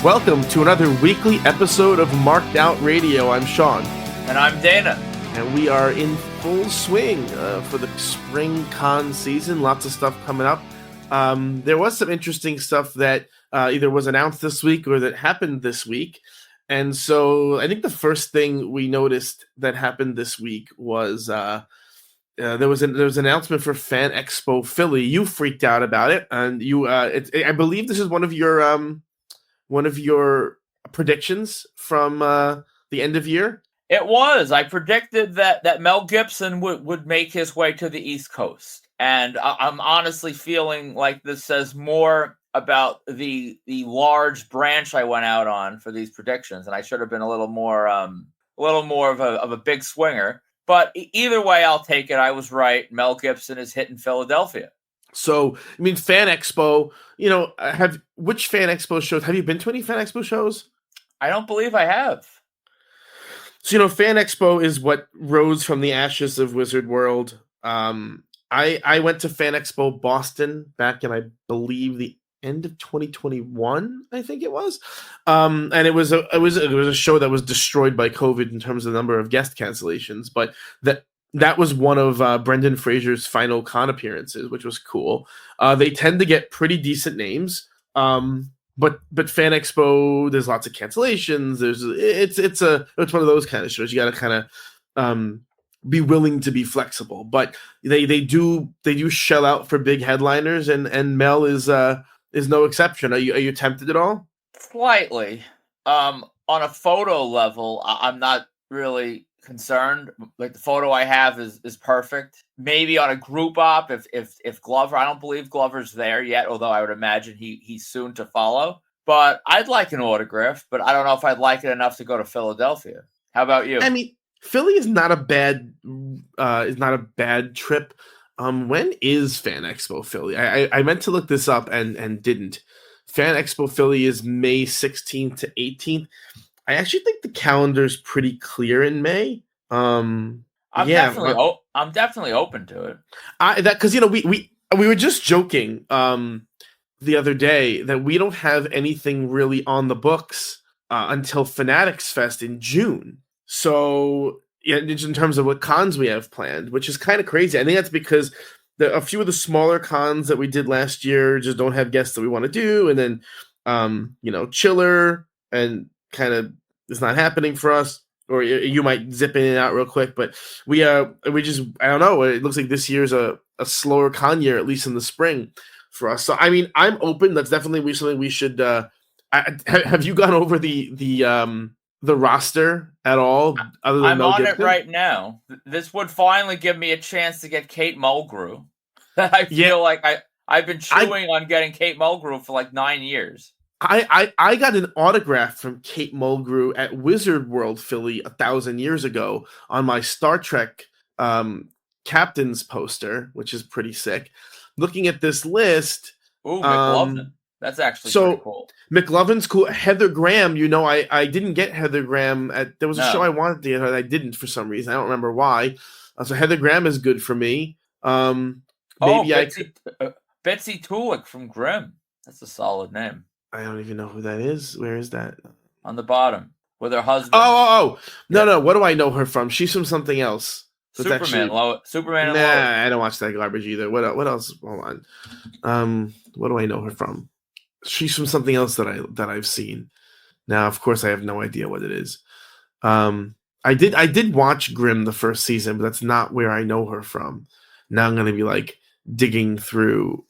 Welcome to another weekly episode of Marked Out Radio. I'm Sean. And I'm Dana. And we are in full swing for the spring con season. Lots of stuff coming up. There was some interesting stuff that either was announced this week or that happened this week. And so I think the first thing we noticed that happened this week was there was an announcement for Fan Expo Philly. You freaked out about it, and I believe this is one of your predictions from the end of year. It was. I predicted that Mel Gibson would make his way to the East Coast. And I'm honestly feeling like this says more about the large branch I went out on for these predictions. And I should have been a little more of a big swinger. But either way, I'll take it. I was right. Mel Gibson is hitting Philadelphia. So, I mean, Fan Expo, which Fan Expo shows? Have you been to any Fan Expo shows? I don't believe I have. So, Fan Expo is what rose from the ashes of Wizard World. I went to Fan Expo Boston back in, I believe, the end of 2021, I think it was. And it was a show that was destroyed by COVID in terms of the number of guest cancellations, but that was one of Brendan Fraser's final con appearances, which was cool. They tend to get pretty decent names. But Fan Expo, there's lots of cancellations. It's one of those kind of shows. You got to kind of be willing to be flexible. But they do shell out for big headliners, and Mel is no exception. Are you tempted at all? Slightly. On a photo level, I'm not really concerned. Like, the photo I have is perfect. Maybe on a group op, if Glover, I don't believe Glover's there yet, although I would imagine he's soon to follow. But I'd like an autograph, but I don't know if I'd like it enough to go to Philadelphia. How about you? I mean, Philly is not a bad trip. When is Fan Expo Philly? I meant to look this up and didn't. Fan Expo Philly is May 16th to 18th. I actually think the calendar's pretty clear in May. I'm definitely open to it. Because we were just joking the other day that we don't have anything really on the books until Fanatics Fest in June. So in terms of what cons we have planned, which is kind of crazy. I think that's because a few of the smaller cons that we did last year just don't have guests that we want to do, and then Chiller and kind of it's not happening for us, or you might zip in and out real quick. But we just, I don't know. It looks like this year's a slower con year, at least in the spring for us. So I mean, I'm open. That's definitely something we should. Have you gone over the roster at all? Other than I'm on it right now. This would finally give me a chance to get Kate Mulgrew. I feel like I've been chewing on getting Kate Mulgrew for like 9 years. I got an autograph from Kate Mulgrew at Wizard World Philly 1,000 years ago on my Star Trek captain's poster, which is pretty sick. Looking at this list, McLovin. That's actually pretty cool. McLovin's cool. Heather Graham, I didn't get Heather Graham there was a show I wanted to get her, I didn't for some reason. I don't remember why. So Heather Graham is good for me. Betsy Tulik from Grimm. That's a solid name. I don't even know who that is. Where is that? On the bottom with her husband. Oh. No. What do I know her from? She's from something else. Superman and Lois. I don't watch that garbage either. What else? Hold on. What do I know her from? She's from something else that I've seen. Now, of course, I have no idea what it is. I did watch Grimm the first season, but that's not where I know her from. Now I'm gonna be like digging through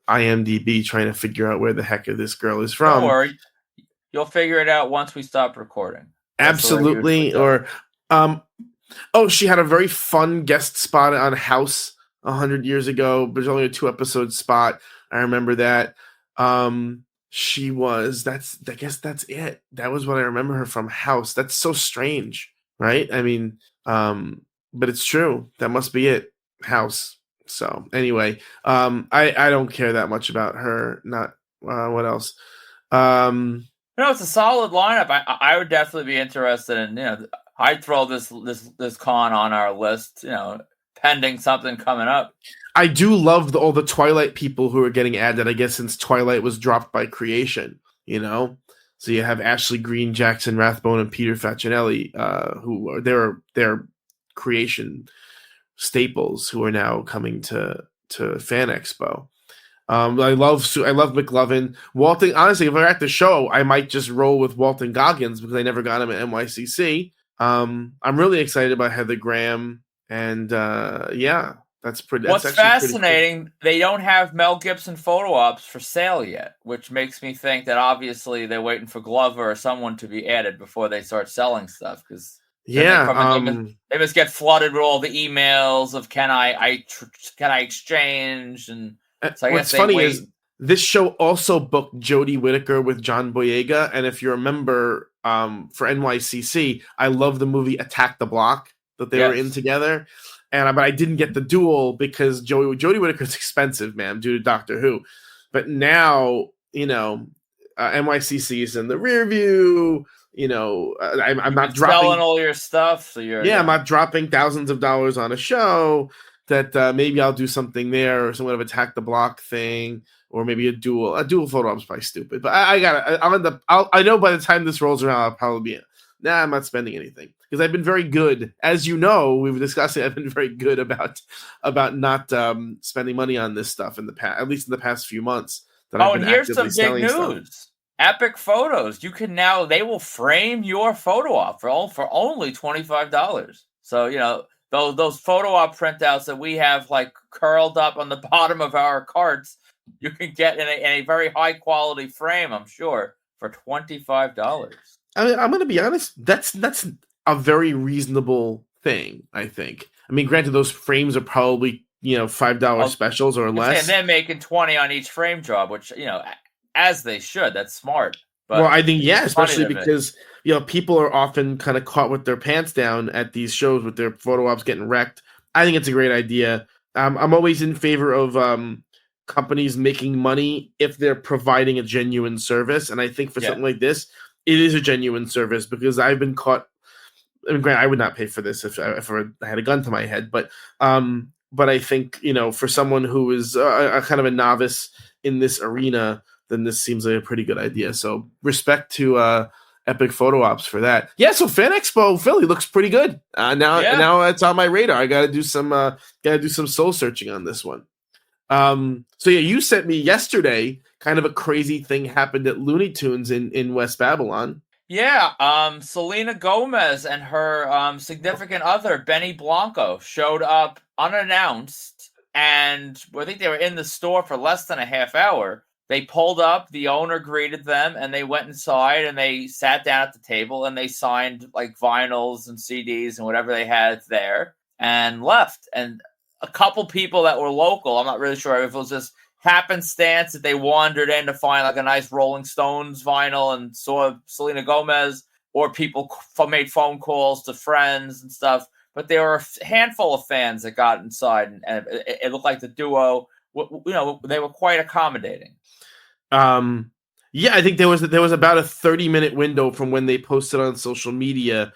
IMDb trying to figure out where the heck this girl is from. Don't worry, you'll figure it out once we stop recording. Absolutely. She had a very fun guest spot on House 100 years ago, but there's only a 2-episode spot. I remember that. I guess that's it. That was what I remember her from, House. That's so strange, right? I mean, but it's true. That must be it. House. So anyway, I don't care that much about her. Not what else? It's a solid lineup. I would definitely be interested in. I'd throw this con on our list. Pending something coming up. I do love all the Twilight people who are getting added. I guess since Twilight was dropped by Creation. So you have Ashley Green, Jackson Rathbone, and Peter Facinelli, who are their creation staples, who are now coming to Fan Expo. I love McLovin. Walton, honestly, if we're at the show, I might just roll with Walton Goggins because I never got him at NYCC. I'm really excited about Heather Graham, and yeah, that's pretty. That's What's actually pretty fascinating, cool. they don't have Mel Gibson photo ops for sale yet, which makes me think that obviously they're waiting for Glover or someone to be added before they start selling stuff. Because then Yeah, they must get flooded with all the emails of can I exchange, and so I guess what's they funny wait. is this show also booked Jodie Whittaker with John Boyega, and if you remember, for NYCC, I love the movie Attack the Block that they were in Yes. together, but I didn't get the duel because Jodie Whittaker's expensive, man, due to Doctor Who. But now, NYCC is in the rear view. I'm You've not been selling dropping. all your stuff, so Yeah, I'm not dropping thousands of dollars on a show. That maybe I'll do something there, or some kind of Attack the Block thing, or maybe a dual. A dual photo op's probably stupid, but I got it. I'll end up. I know by the time this rolls around, I'll probably be. Nah, I'm not spending anything because I've been very good, as you know. We've discussed it. I've been very good about not spending money on this stuff in the past, at least in the past few months that I've Oh, been and here's actively some big selling stuff. news. Epic Photos. You can now, they will frame your photo op for only $25. So, those photo op printouts that we have like curled up on the bottom of our carts, you can get in a very high quality frame, I'm sure, for $25. I mean, I'm going to be honest. That's a very reasonable thing. I think. I mean, granted, those frames are probably $5 specials or And less. they're making 20 on each frame job, which as they should. That's smart. Well, But I think it's just funny especially to me. because people are often kind of caught with their pants down at these shows with their photo ops getting wrecked. I think it's a great idea. I'm always in favor of companies making money if they're providing a genuine service, and I think for something like this, it is a genuine service because I've been caught. I mean, granted, I would not pay for this if I had a gun to my head, but I think for someone who is a kind of a novice in this arena, then this seems like a pretty good idea. So respect to Epic Photo Ops for that. Yeah, so Fan Expo Philly looks pretty good. Now it's on my radar. I got to do some soul searching on this one. So yeah, you sent me yesterday kind of a crazy thing happened at Looney Tunes in West Babylon. Yeah, Selena Gomez and her significant other, Benny Blanco, showed up unannounced, and I think they were in the store for less than a half hour. They pulled up, the owner greeted them, and they went inside and they sat down at the table and they signed like vinyls and CDs and whatever they had there and left. And a couple people that were local, I'm not really sure if it was just happenstance that they wandered in to find like a nice Rolling Stones vinyl and saw Selena Gomez, or people made phone calls to friends and stuff. But there were a handful of fans that got inside, and it looked like the duo, they were quite accommodating. Yeah, I think there was about a 30-minute window from when they posted on social media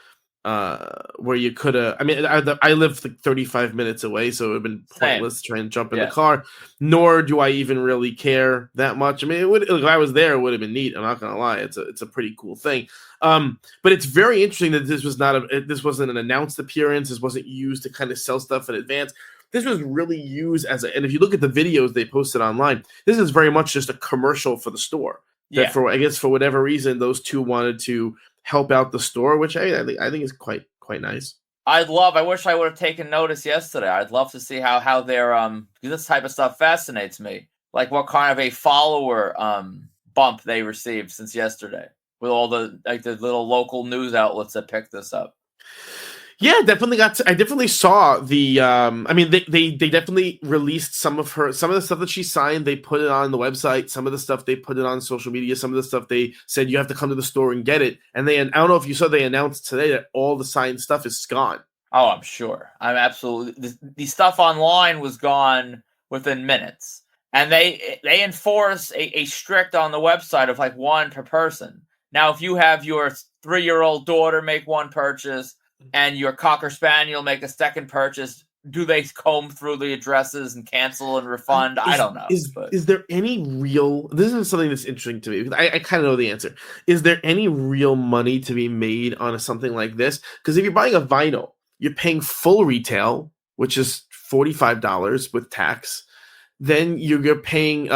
where you could have. I mean, I live like 35 minutes away, so it would have been pointless to try and jump in the car. Nor do I even really care that much. I mean, if I was there, it would have been neat. I'm not gonna lie, it's a pretty cool thing. But it's very interesting that this wasn't an announced appearance. This wasn't used to kind of sell stuff in advance. This was really used and if you look at the videos they posted online, this is very much just a commercial for the store. That for whatever reason, those two wanted to help out the store, which I think is quite nice. I wish I would have taken notice yesterday. I'd love to see how they're because this type of stuff fascinates me. Like what kind of a follower bump they received since yesterday with all the little local news outlets that picked this up. Yeah, I definitely saw the. I mean, they definitely released some of the stuff that she signed. They put it on the website. Some of the stuff they put it on social media. Some of the stuff they said you have to come to the store and get it. And I don't know if you saw, they announced today that all the signed stuff is gone. Oh, I'm sure. I'm absolutely. The stuff online was gone within minutes, and they enforce a strict on the website of like one per person. Now, if you have your 3-year-old daughter make one purchase and your Cocker Spaniel make a second purchase, do they comb through the addresses and cancel and refund? I don't know. But Is there any real? This is something that's interesting to me because I kind of know the answer. Is there any real money to be made on something like this? Because if you're buying a vinyl, you're paying full retail, which is $45 with tax. Then you're paying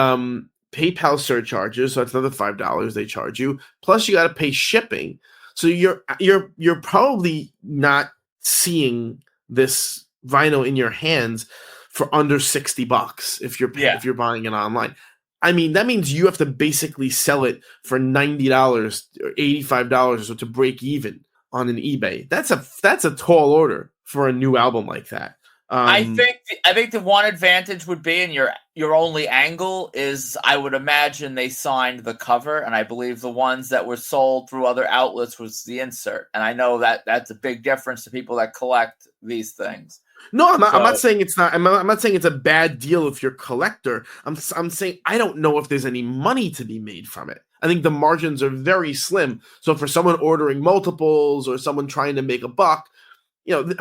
PayPal surcharges, so that's another $5 they charge you. Plus, you got to pay shipping. So you're probably not seeing this vinyl in your hands for under $60 if you're buying it online. I mean, that means you have to basically sell it for $90 or $85 or so to break even on an eBay. That's a tall order for a new album like that. I think the one advantage would be, and your only angle is, I would imagine they signed the cover, and I believe the ones that were sold through other outlets was the insert. And I know that that's a big difference to people that collect these things. No, I'm not saying it's not. I'm not saying it's a bad deal if you're a collector. I'm saying I don't know if there's any money to be made from it. I think the margins are very slim. So for someone ordering multiples or someone trying to make a buck,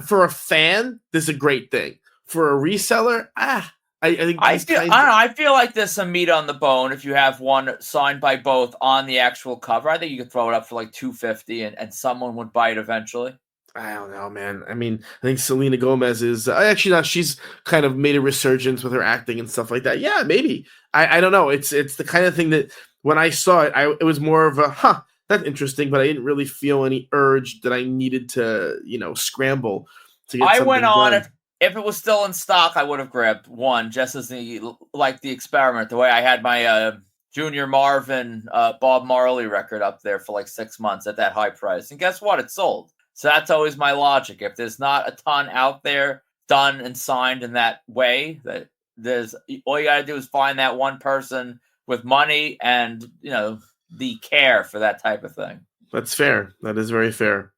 for a fan, this is a great thing. For a reseller, I think I feel like there's some meat on the bone if you have one signed by both on the actual cover. I think you could throw it up for like $250 and someone would buy it eventually. I don't know, man. I mean, I think Selena Gomez is actually not. She's kind of made a resurgence with her acting and stuff like that. Yeah, maybe. I don't know. It's the kind of thing that when I saw it, it was more of a that's interesting, but I didn't really feel any urge that I needed to, scramble to get something went on done. if it was still in stock, I would have grabbed one just as the experiment. The way I had my Junior Marvin Bob Marley record up there for like 6 months at that high price, and guess what? It sold. So that's always my logic. If there's not a ton out there done and signed in that way, that there's all you got to do is find that one person with money and the care for that type of thing. That's fair. That is very fair.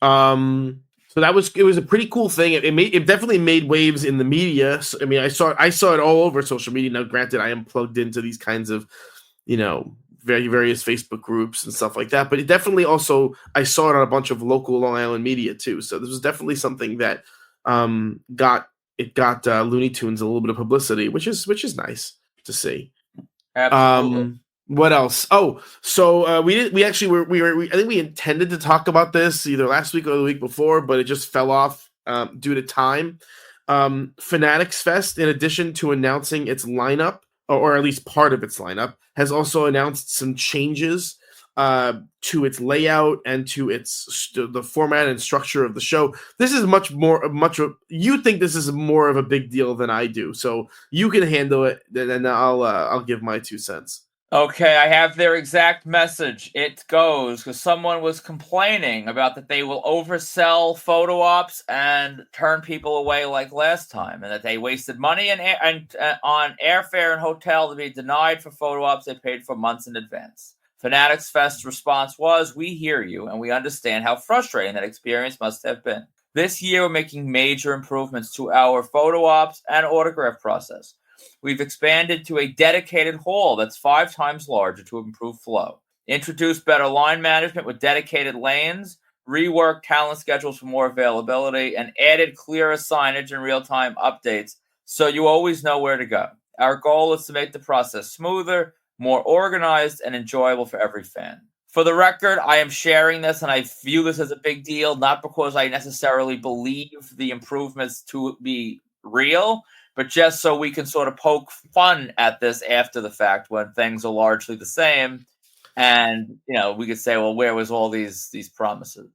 So it was a pretty cool thing. It definitely made waves in the media. So, I mean, I saw it all over social media. Now, granted, I am plugged into these kinds of, various Facebook groups and stuff like that. But it definitely also, I saw it on a bunch of local Long Island media too. So this was definitely something that got Looney Tunes a little bit of publicity, which is nice to see. Absolutely. What else? Oh, so we I think we intended to talk about this either last week or the week before, but it just fell off due to time. Fanatics Fest, in addition to announcing its lineup, or at least part of its lineup, has also announced some changes to its layout and to the format and structure of the show. This is you think this is more of a big deal than I do, so you can handle it, and I'll give my 2 cents. Okay, I have their exact message. It goes, because someone was complaining about that they will oversell photo ops and turn people away like last time, and that they wasted money and on airfare and hotel to be denied for photo ops they paid for months in advance. Fanatics Fest's response was, "We hear you, and we understand how frustrating that experience must have been. This year, we're making major improvements to our photo ops and autograph process. We've expanded to a dedicated hall that's 5 times larger to improve flow, introduced better line management with dedicated lanes, reworked talent schedules for more availability, and added clearer signage and real-time updates so you always know where to go. Our goal is to make the process smoother, more organized, and enjoyable for every fan." For the record, I am sharing this and I view this as a big deal, not because I necessarily believe the improvements to be real, but just so we can sort of poke fun at this after the fact when things are largely the same. And, we could say, well, where was all these promises?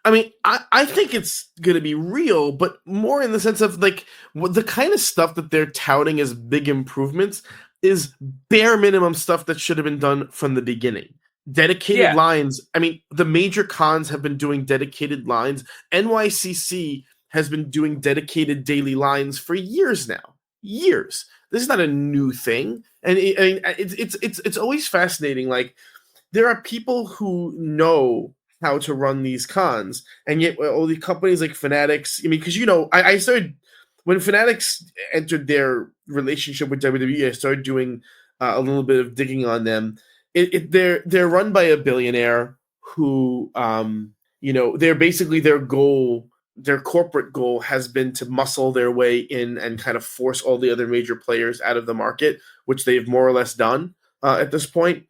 I mean, I think it's going to be real, but more in the sense of like the kind of stuff that they're touting as big improvements is bare minimum stuff that should have been done from the beginning. Dedicated lines. I mean, the major cons have been doing dedicated lines. NYCC has been doing dedicated daily lines for years now. Years. This is not a new thing, and it's always fascinating. Like, there are people who know how to run these cons, and yet all the companies like Fanatics. I mean, because I started when Fanatics entered their relationship with WWE. I started doing a little bit of digging on them. They're run by a billionaire who, they're basically their goal their corporate goal has been to muscle their way in and kind of force all the other major players out of the market, which they've more or less done at this point.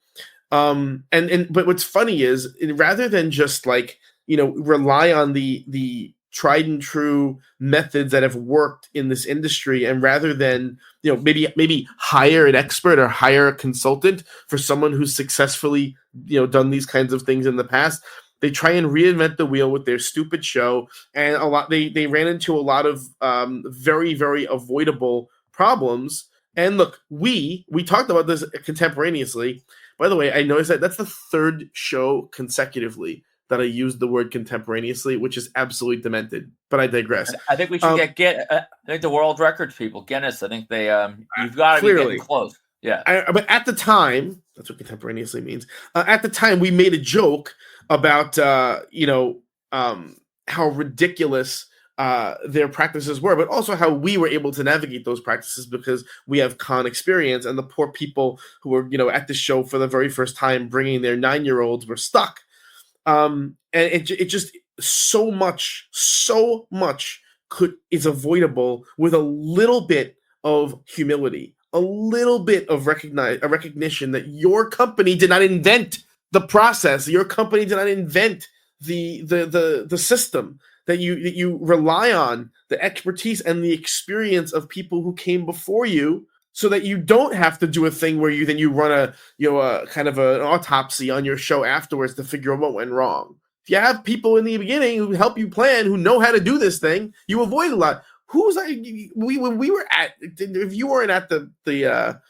But what's funny is rather than just like, rely on the tried and true methods that have worked in this industry, and rather than maybe hire an expert or hire a consultant for someone who's successfully done these kinds of things in the past, they try and reinvent the wheel with their stupid show, and they ran into a lot of very, very avoidable problems. And look, we talked about this contemporaneously. By the way, I noticed that that's the third show consecutively that I used the word contemporaneously, which is absolutely demented. But I digress. I think we should I think the world records people, Guinness. I think they you've got to be getting close. Yeah. But at the time, that's what contemporaneously means. At the time, we made a joke about how ridiculous their practices were, but also how we were able to navigate those practices because we have con experience, and the poor people who were at the show for the very first time bringing their 9-year-olds were stuck. And it just so much is avoidable with a little bit of humility, a little bit of recognition that your company did not invent the process, your company did not invent the system, that you rely on the expertise and the experience of people who came before you, so that you don't have to do a thing where you run a kind of an autopsy on your show afterwards to figure out what went wrong. If you have people in the beginning who help you plan, who know how to do this thing, you avoid a lot. When we were at, if you weren't at the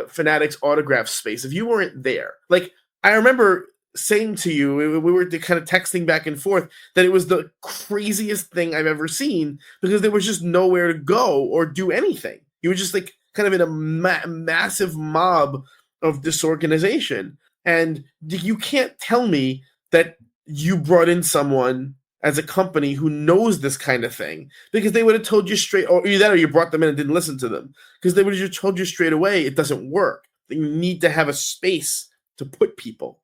Fanatics autograph space, if you weren't there, like I remember saying to you, we were kind of texting back and forth, that it was the craziest thing I've ever seen, because there was just nowhere to go or do anything. You were just like kind of in a massive mob of disorganization. And you can't tell me that you brought in someone as a company who knows this kind of thing, because they would have told you straight, or either that or you brought them in and didn't listen to them, because they would have just told you straight away it doesn't work. That you need to have a space to put people.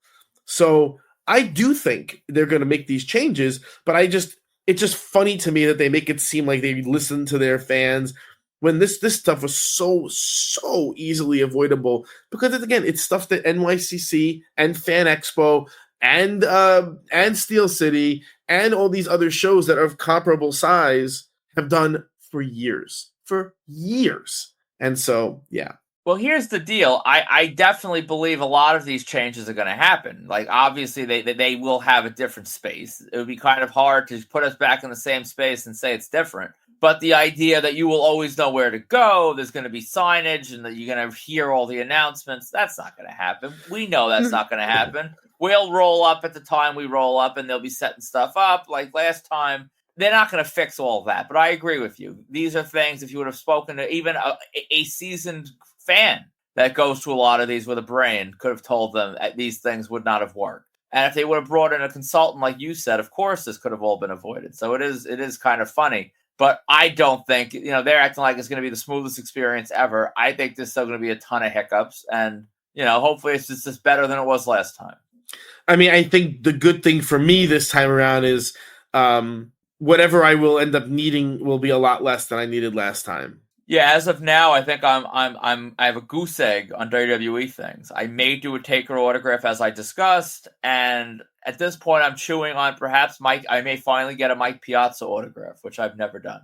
So I do think they're going to make these changes, but it's just funny to me that they make it seem like they listen to their fans when this stuff was so easily avoidable, because it's stuff that NYCC and Fan Expo and Steel City and all these other shows that are of comparable size have done for years. And so, yeah. Well, here's the deal. I definitely believe a lot of these changes are going to happen. Like, obviously, they will have a different space. It would be kind of hard to put us back in the same space and say it's different. But the idea that you will always know where to go, there's going to be signage, and that you're going to hear all the announcements, that's not going to happen. We know that's not going to happen. We'll roll up at the time we roll up, and they'll be setting stuff up like last time. They're not going to fix all of that. But I agree with you. These are things, if you would have spoken to even a seasoned fan that goes to a lot of these with a brain, could have told them that these things would not have worked. And if they would have brought in a consultant, like you said, of course, this could have all been avoided. So it is kind of funny. But I don't think, they're acting like it's going to be the smoothest experience ever. I think there's still going to be a ton of hiccups. And, hopefully it's just better than it was last time. I mean, I think the good thing for me this time around is whatever I will end up needing will be a lot less than I needed last time. Yeah, as of now, I think I have a goose egg on WWE things. I may do a Taker autograph, as I discussed, and at this point, I'm chewing on perhaps I may finally get a Mike Piazza autograph, which I've never done.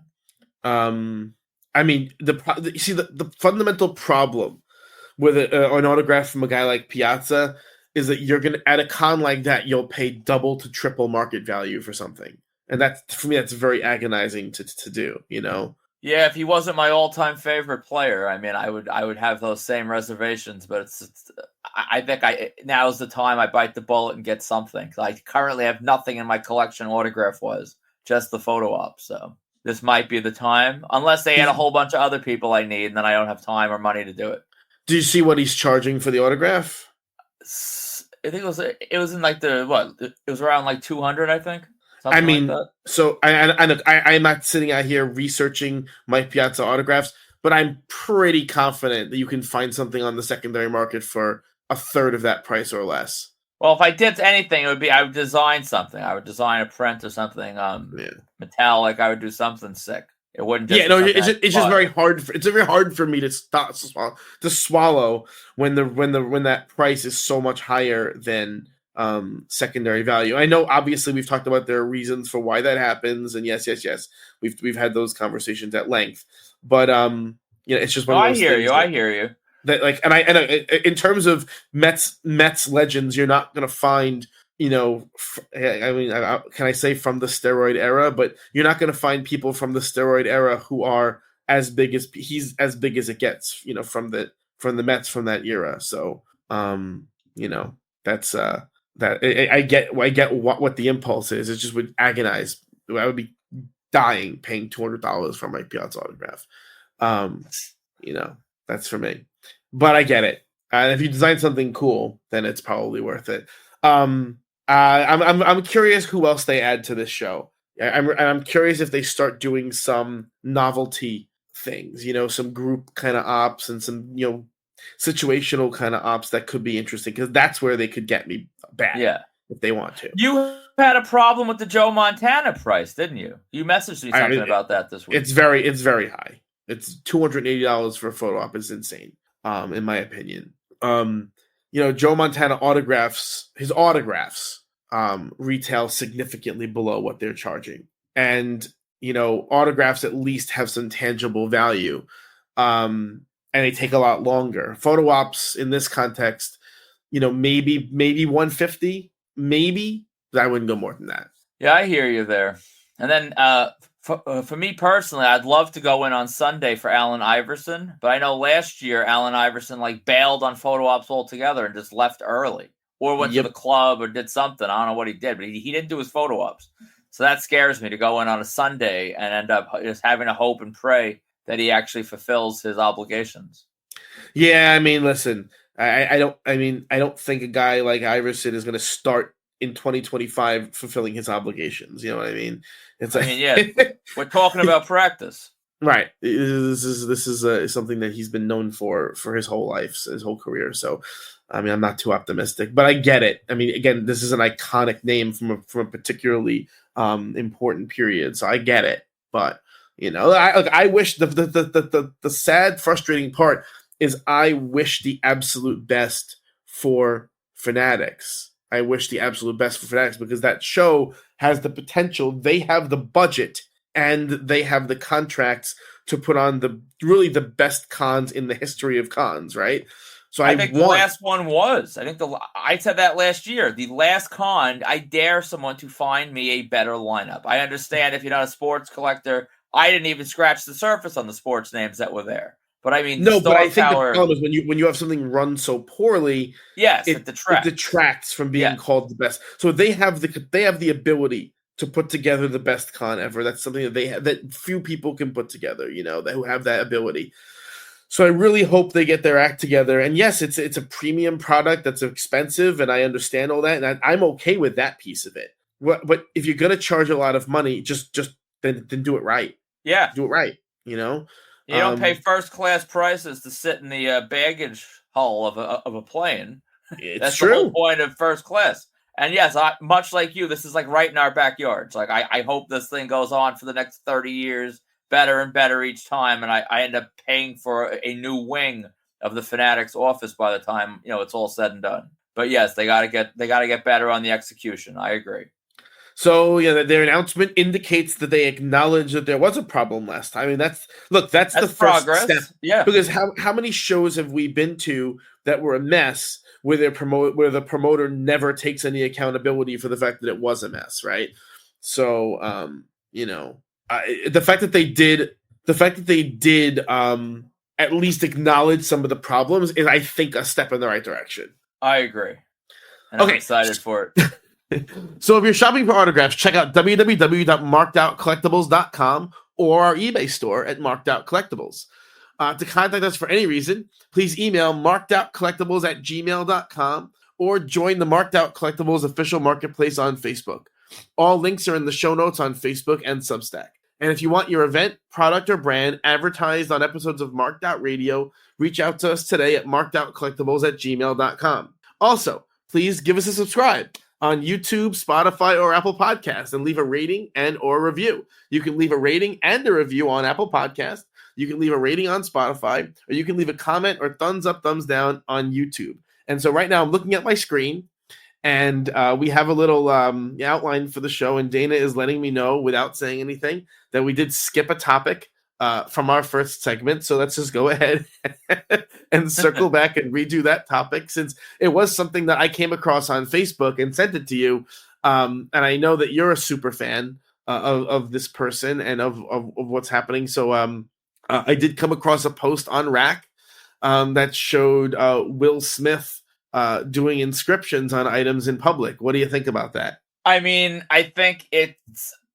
I mean, the fundamental problem with an autograph from a guy like Piazza is that you're gonna, at a con like that, you'll pay double to triple market value for something, and for me, that's very agonizing to do. Yeah, if he wasn't my all-time favorite player, I mean, I would have those same reservations. But I think now's the time I bite the bullet and get something. I currently have nothing in my collection autograph-wise, just the photo op. So this might be the time, unless they add a whole bunch of other people I need, and then I don't have time or money to do it. Do you see what he's charging for the autograph? I think it was in like it was around like 200, I think. I mean, so I'm not sitting out here researching Mike Piazza autographs, but I'm pretty confident that you can find something on the secondary market for a third of that price or less. Well, if I did anything, it would be I would design something. I would design a print or something Yeah. metallic. I would do something sick. It wouldn't just Yeah, be no, something it's just very hard. It's very hard for me to swallow when that price is so much higher than secondary value. I know, obviously, we've talked about there are reasons for why that happens, and yes, we've had those conversations at length. But it's just one No, of I those hear things you. I hear you. that like, in terms of Mets legends, you're not gonna find. Can I say from the steroid era? But you're not going to find people from the steroid era who are as big as he's as big as it gets. From the Mets from that era. So, that's that. I get what the impulse is. It just would agonize. I would be dying paying $200 for Mike Piazza autograph. Um, that's for me. But I get it. And if you design something cool, then it's probably worth it. I'm curious who else they add to this show. I'm curious if they start doing some novelty things, some group kind of ops and some situational kind of ops that could be interesting, because that's where they could get me bad if they want to. You had a problem with the Joe Montana price, didn't you? You messaged me something about that this week. It's very high. It's $280 for a photo op. It's insane, in my opinion. Joe Montana autographs, his autographs retail significantly below what they're charging. And, autographs at least have some tangible value. And they take a lot longer. Photo ops in this context, maybe 150, maybe, but I wouldn't go more than that. Yeah, I hear you there. And then for me personally, I'd love to go in on Sunday for Allen Iverson, but I know last year Allen Iverson bailed on photo ops altogether and just left early, or went to the club or did something. I don't know what he did, but he didn't do his photo ops. So that scares me to go in on a Sunday and end up just having to hope and pray that he actually fulfills his obligations. Yeah, I mean, listen, I don't think a guy like Iverson is going to start in 2025 fulfilling his obligations. You know what I mean? We're talking about practice, right? This is something that he's been known for his whole life, his whole career. So, I mean, I'm not too optimistic, but I get it. I mean, again, this is an iconic name from a particularly important period, so I get it. But I wish the sad, frustrating part is I wish the absolute best for Fanatics. I wish the absolute best for Fanatics, because that show has the potential. They have the budget and they have the contracts to put on the best cons in the history of cons, right? So I think the last one was. I said that last year. The last con, I dare someone to find me a better lineup. I understand if you're not a sports collector, I didn't even scratch the surface on the sports names that were there. But I mean, no, but I think the problem is when you have something run so poorly, yes, it detracts. It detracts from being called the best. So they have the ability to put together the best con ever. That's something that few people can put together. Who have that ability. So I really hope they get their act together. And yes, it's a premium product that's expensive, and I understand all that, and I'm okay with that piece of it. But if you're gonna charge a lot of money, just then do it right. Yeah, do it right. You don't pay first class prices to sit in the baggage hull of a plane. That's true. The whole point of first class. And yes, much like you, this is right in our backyards. I hope this thing goes on for the next 30 years. Better and better each time, and I end up paying for a new wing of the Fanatics office by the time it's all said and done. But yes, they got to get better on the execution. I agree. So their announcement indicates that they acknowledge that there was a problem last time. I mean, that's the first step. Yeah, because how many shows have we been to that were a mess where the promoter never takes any accountability for the fact that it was a mess, right? So the fact that they did at least acknowledge some of the problems is, I think, a step in the right direction. I agree. And I'm excited for it. So if you're shopping for autographs, check out www.markedoutcollectibles.com or our eBay store at Marked Out Collectibles. To contact us for any reason, please email markedoutcollectibles@gmail.com or join the Marked Out Collectibles official marketplace on Facebook. All links are in the show notes on Facebook and Substack. And if you want your event, product, or brand advertised on episodes of Marked Out Radio, reach out to us today at markedoutcollectibles@gmail.com. Also, please give us a subscribe on YouTube, Spotify, or Apple Podcasts, and leave a rating and or review. You can leave a rating and a review on Apple Podcasts. You can leave a rating on Spotify, or you can leave a comment or thumbs up, thumbs down on YouTube. And so right now I'm looking at my screen, and we have a little outline for the show, and Dana is letting me know without saying anything that we did skip a topic from our first segment. So let's just go ahead and circle back and redo that topic, since it was something that I came across on Facebook and sent it to you. And I know that you're a super fan of this person and of what's happening. So I did come across a post on Rack that showed Will Smith doing inscriptions on items in public. What do you think about that? I mean, I think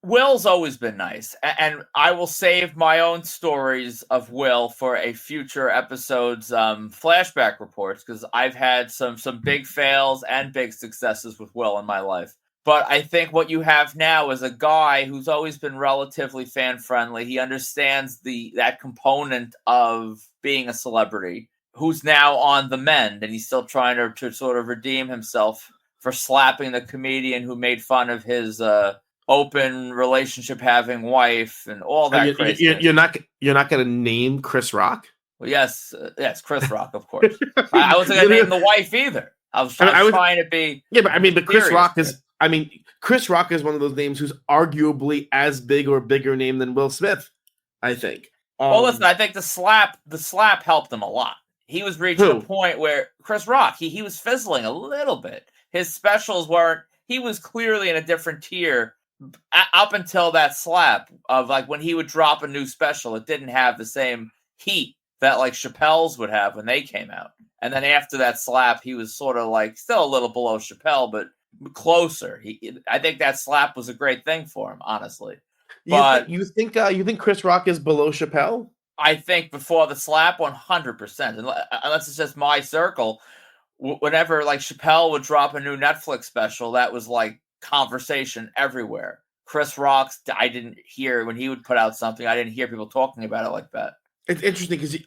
Will's always been nice, and I will save my own stories of Will for a future episode's flashback reports, because I've had some big fails and big successes with Will in my life. But I think what you have now is a guy who's always been relatively fan-friendly. He understands that component of being a celebrity, who's now on the mend, and he's still trying to sort of redeem himself for slapping the comedian who made fun of his open relationship having wife and all that crazy. You're not going to name Chris Rock? Well, yes, Chris Rock, of course. I wasn't going to name the wife either. I was trying to be. Yeah, but Chris Rock is. Chris Rock is one of those names who's arguably as big or bigger name than Will Smith, I think. Well, listen, I think the slap helped him a lot. He was reaching a point where Chris Rock, he was fizzling a little bit. His specials weren't. He was clearly in a different tier up until that slap of like when he would drop a new special. It didn't have the same heat that like Chappelle's would have when they came out. And then after that slap, he was sort of like still a little below Chappelle, but closer. I think that slap was a great thing for him, honestly. But you think Chris Rock is below Chappelle? I think before the slap, 100%. Unless it's just my circle, whenever like Chappelle would drop a new Netflix special, that was like conversation everywhere. Chris Rock's, I didn't hear when he would put out something. I didn't hear people talking about it like that. It's interesting because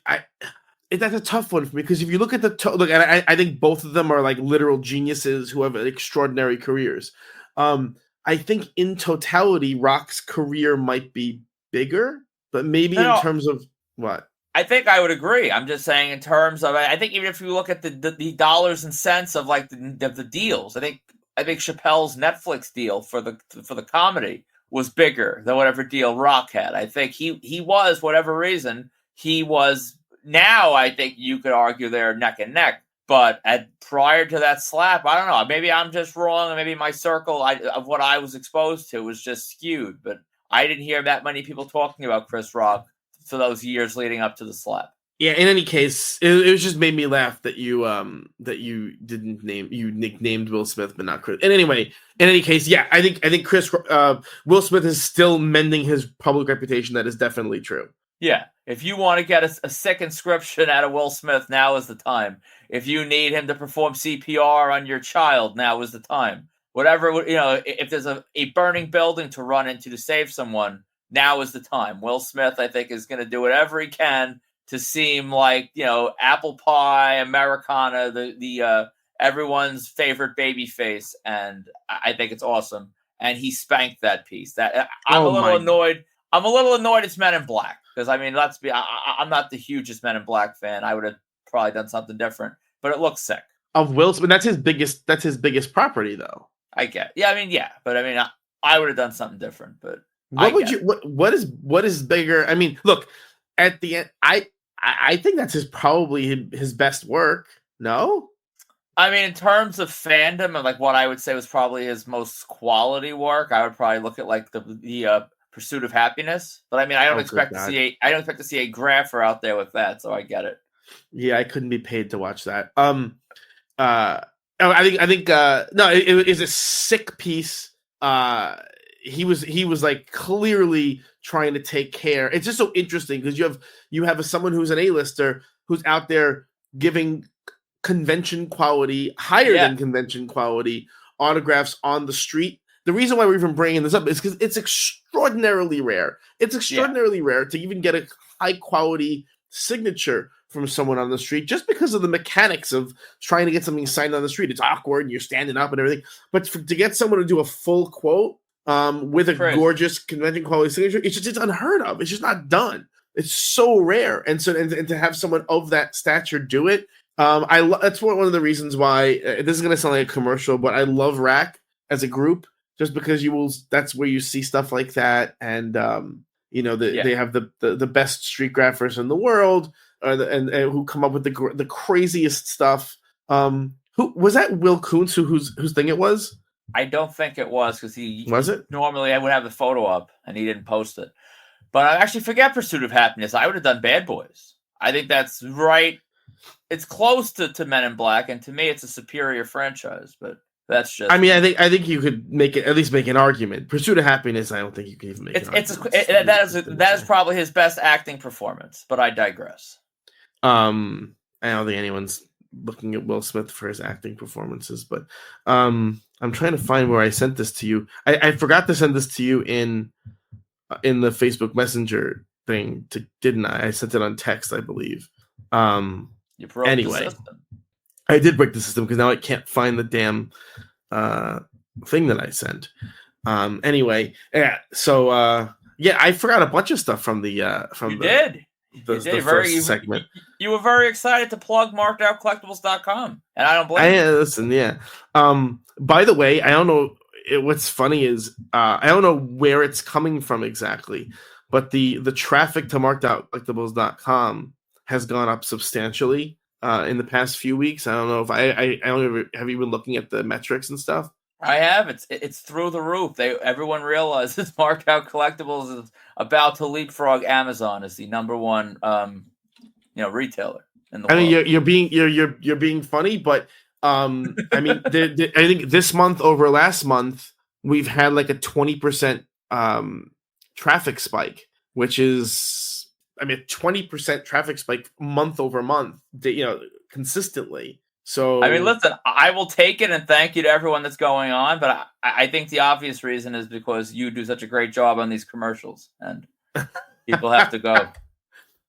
that's a tough one for me, because if you look at and I think both of them are like literal geniuses who have extraordinary careers. I think in totality, Rock's career might be bigger, but maybe in terms of what? I think I would agree. I'm just saying in terms of, I think even if you look at the dollars and cents of like the deals, I think Chappelle's Netflix deal for the comedy was bigger than whatever deal Rock had. I think he was, whatever reason, he was. Now I think you could argue they're neck and neck, but prior to that slap, I don't know. Maybe I'm just wrong, and maybe my circle of what I was exposed to was just skewed. But I didn't hear that many people talking about Chris Rock for those years leading up to the slap. Yeah. In any case, it just made me laugh that you nicknamed Will Smith, but not Chris. And anyway, in any case, yeah, I think Will Smith is still mending his public reputation. That is definitely true. Yeah. If you want to get a sick inscription out of Will Smith, now is the time. If you need him to perform CPR on your child, now is the time. Whatever, if there's a burning building to run into to save someone, now is the time. Will Smith, I think, is going to do whatever he can to seem like, apple pie, Americana, the everyone's favorite baby face. And I think it's awesome. And he spanked that piece. I'm a little annoyed. I'm a little annoyed it's Men in Black. Because, I'm not the hugest Men in Black fan. I would have probably done something different. But it looks sick. Of Will Smith, that's his biggest property, though. I get. Yeah. But I would have done something different. But what is bigger? I mean, look, at the end, I think that's probably his best work. No? I mean, in terms of fandom and like what I would say was probably his most quality work, I would probably look at like the Pursuit of Happiness, but I don't expect to see a grapher out there with that, so I get it. Yeah, I couldn't be paid to watch that. I think no, it is a sick piece. He was like clearly trying to take care. It's just so interesting because you have someone who's an A-lister who's out there giving convention quality, higher than convention quality autographs on the street. The reason why we're even bringing this up is because it's extraordinarily rare. It's extraordinarily rare to even get a high quality signature from someone on the street just because of the mechanics of trying to get something signed on the street. It's awkward and you're standing up and everything. But to get someone to do a full quote with a gorgeous convention quality signature, it's unheard of. It's just not done. It's so rare. And to have someone of that stature do it, that's one of the reasons why this is going to sound like a commercial, but I love Rack as a group just because that's where you see stuff like that. And, they have the best street graphers in the world, and who come up with the craziest stuff. Who was that? Will Kuntz, whose thing it was? I don't think it was, because was it? Normally I would have the photo up and he didn't post it. But I actually forget Pursuit of Happiness. I would have done Bad Boys. I think that's right. It's close to Men in Black, and to me, it's a superior franchise. But that's just. I mean, I think you could at least make an argument. Pursuit of Happiness, I don't think you can even make. That is probably his best acting performance. But I digress. I don't think anyone's looking at Will Smith for his acting performances, but I'm trying to find where I sent this to you. I forgot to send this to you in the Facebook Messenger thing, didn't I? I sent it on text, I believe. You broke the system. I did break the system because now I can't find the damn thing that I sent. Anyway, yeah. So I forgot a bunch of stuff from the the first segment. You were very excited to plug markedoutcollectibles.com, and I don't blame you. Listen, yeah. By the way, I don't know. What's funny is I don't know where it's coming from exactly, but the traffic to markedoutcollectibles.com has gone up substantially in the past few weeks. I don't know if I have you been looking at the metrics and stuff. I have. It's through the roof. Everyone realizes Marked Out Collectibles is about to leapfrog Amazon as the number one retailer in the world. I mean, you're being funny, but I mean, I think this month over last month we've had like a 20% traffic spike, which is, I mean, 20% traffic spike month over month, consistently. So I mean, listen, I will take it, and thank you to everyone that's going on. But I think the obvious reason is because you do such a great job on these commercials, and people have to go.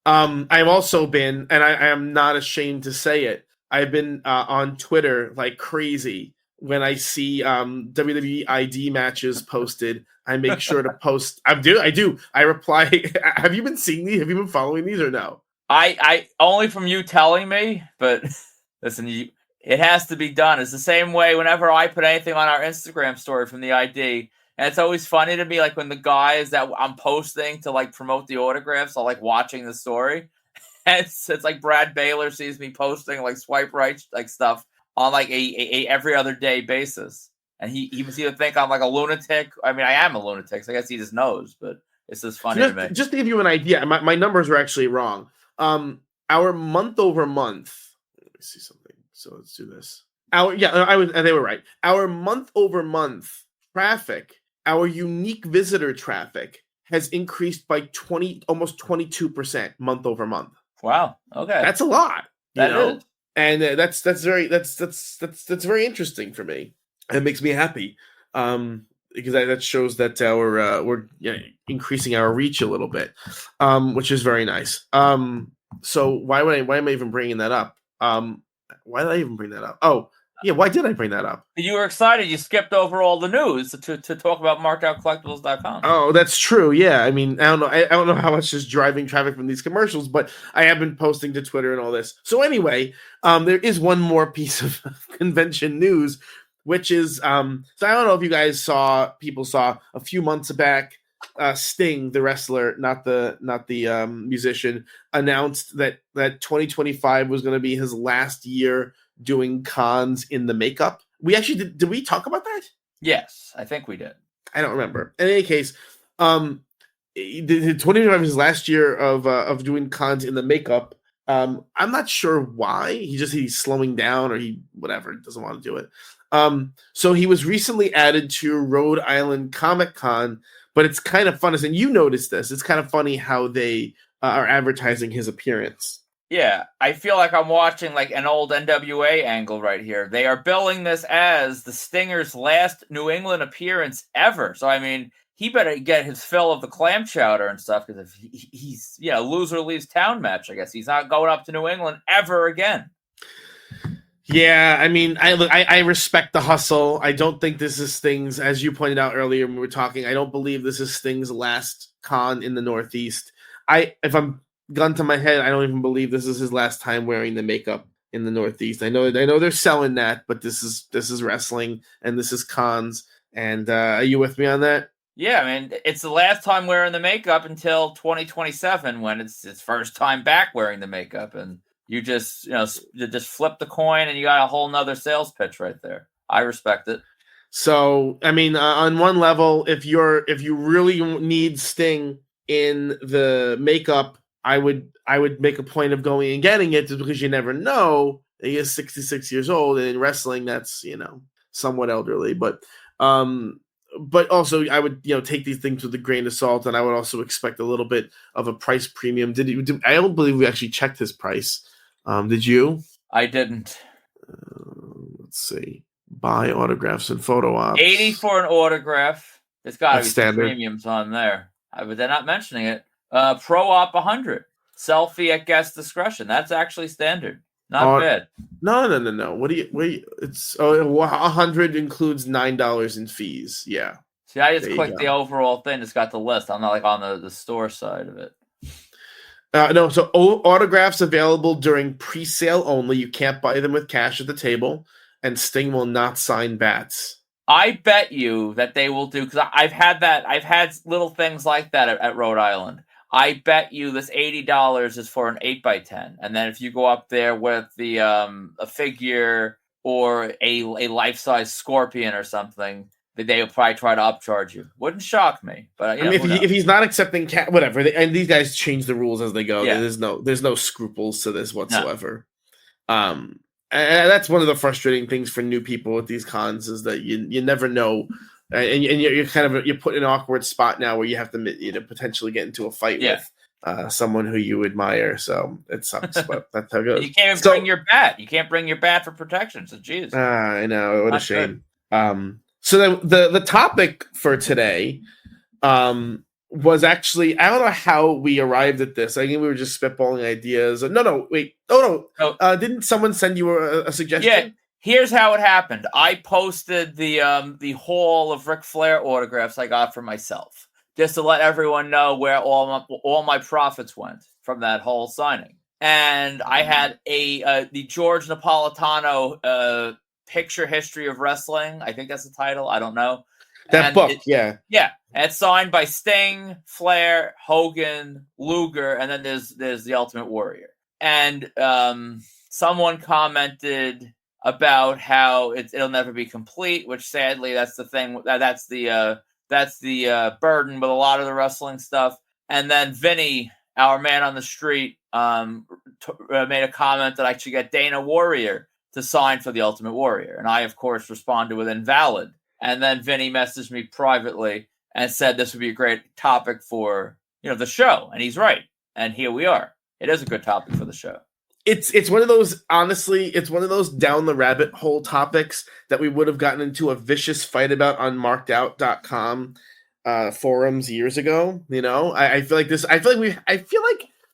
I've also been, and I am not ashamed to say it, I've been on Twitter like crazy. When I see WWE ID matches posted, I make sure to post. I do. I reply. Have you been seeing these? Have you been following these or no? I only from you telling me, but listen, it has to be done. It's the same way whenever I put anything on our Instagram story from the ID. And it's always funny to me, like when the guys that I'm posting to like promote the autographs are like watching the story. And it's like Brad Baylor sees me posting like swipe right like stuff on like a every other day basis. And he must either think I'm like a lunatic. I mean, I am a lunatic, so I guess he just knows, but it's just funny to me. Just to give you an idea, my numbers were actually wrong. Our month over month, let me see something. So let's do this. They were right. Our month over month traffic, our unique visitor traffic has increased by almost 22% month over month. Wow. Okay. That's a lot. That is. And that's very interesting for me. It makes me happy because that shows that we're increasing our reach a little bit, which is very nice. So why am I even bringing that up? Why did I even bring that up? Oh, yeah. Why did I bring that up? You were excited. You skipped over all the news to talk about markedoutcollectibles.com. Oh, that's true. Yeah. I mean, I don't know how much is driving traffic from these commercials, but I have been posting to Twitter and all this. So anyway, there is one more piece of convention news, which is, so I don't know if you guys people saw a few months back, Sting, the wrestler, not the musician, announced that 2025 was going to be his last year doing cons in the makeup. We actually did we talk about that? Yes, I think we did. I don't remember. In any case, the 2025 is his last year of doing cons in the makeup. I'm not sure why. He's slowing down or he doesn't want to do it. So he was recently added to Rhode Island Comic Con, but it's kind of fun. And you noticed this. It's kind of funny how they are advertising his appearance. Yeah, I feel like I'm watching like an old NWA angle right here. They are billing this as the Stinger's last New England appearance ever. So, I mean, he better get his fill of the clam chowder and stuff, because if he's loser leaves town match, I guess he's not going up to New England ever again. Yeah, I mean, I respect the hustle. I don't think this is Sting's, as you pointed out earlier when we were talking. I don't believe this is Sting's last con in the Northeast. If I'm gun to my head, I don't even believe this is his last time wearing the makeup in the Northeast. I know they're selling that, but this is wrestling and this is cons. And are you with me on that? Yeah, I mean, it's the last time wearing the makeup until 2027, when it's his first time back wearing the makeup, and you just flip the coin and you got a whole nother sales pitch right there. I respect it. So, I mean, on one level, if you really need Sting in the makeup, I would make a point of going and getting it, just because you never know. He is 66 years old, and in wrestling, that's somewhat elderly, but also I would take these things with a grain of salt, and I would also expect a little bit of a price premium. I don't believe we actually checked his price. Did you? I didn't. Let's see. Buy autographs and photo ops. 80 for an autograph. There's got to be some premiums on there, but they're not mentioning it. Pro op 100. Selfie at guest discretion. That's actually standard. Not bad. No. What do you? It's 100 includes $9 in fees. Yeah. See, I just clicked the overall thing. It's got the list. I'm not like on the store side of it. No, so autographs available during pre-sale only. You can't buy them with cash at the table, and Sting will not sign bats. I bet you that they will do, because I've had that. I've had little things like that at Rhode Island. I bet you this $80 is for an 8x10, and then if you go up there with the a figure or a life-size scorpion or something, they will probably try to upcharge you. Wouldn't shock me, but I mean, if he's not accepting whatever, and these guys change the rules as they go. Yeah. There's no scruples to this whatsoever. No. And that's one of the frustrating things for new people with these cons, is that you never know, and you're put in an awkward spot now where you have to potentially get into a fight with someone who you admire. So it sucks, but that's how it goes. You can't even bring your bat. You can't bring your bat for protection. So geez, I know, what a shame. Good. So the topic for today was actually, I don't know how we arrived at this. I think we were just spitballing ideas. No, wait. Oh, no. Didn't someone send you a suggestion? Yeah. Here's how it happened. I posted the haul of Ric Flair autographs I got for myself, just to let everyone know where all my profits went from that whole signing. And I had the George Napolitano Picture History of Wrestling. I think that's the title. I don't know. That book, yeah. Yeah. And it's signed by Sting, Flair, Hogan, Luger, and then there's the Ultimate Warrior. And someone commented about how it'll never be complete, which sadly that's the thing. That's the burden with a lot of the wrestling stuff. And then Vinny, our man on the street, made a comment that I should get Dana Warrior to sign for the Ultimate Warrior. And I, of course, responded with invalid. And then Vinny messaged me privately and said this would be a great topic for the show. And he's right. And here we are. It is a good topic for the show. It's one of those, honestly, it's one of those down the rabbit hole topics that we would have gotten into a vicious fight about on markedout.com forums years ago. I feel like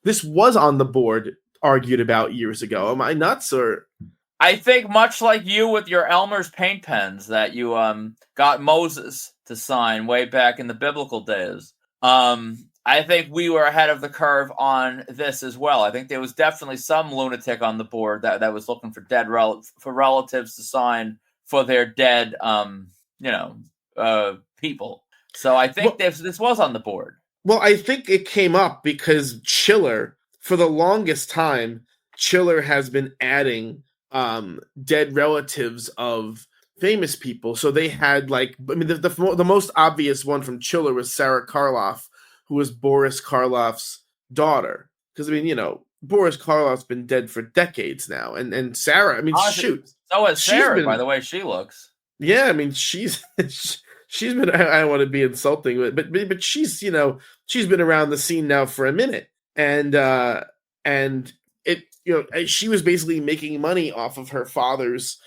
this was on the board, argued about years ago. Am I nuts? Or I think much like you with your Elmer's paint pens that you got Moses to sign way back in the biblical days. I think we were ahead of the curve on this as well. I think there was definitely some lunatic on the board that was looking for relatives to sign for their dead people. So I think this was on the board. Well, I think it came up because Chiller, for the longest time, Chiller has been adding dead relatives of famous people. So they had the most obvious one from Chiller was Sarah Karloff, who was Boris Karloff's daughter. Because Boris Karloff's been dead for decades now, and Sarah, shoot. So is Sarah, by the way she looks. Yeah, she's been. I don't want to be insulting, but she's she's been around the scene now for a minute, and she was basically making money off of her father's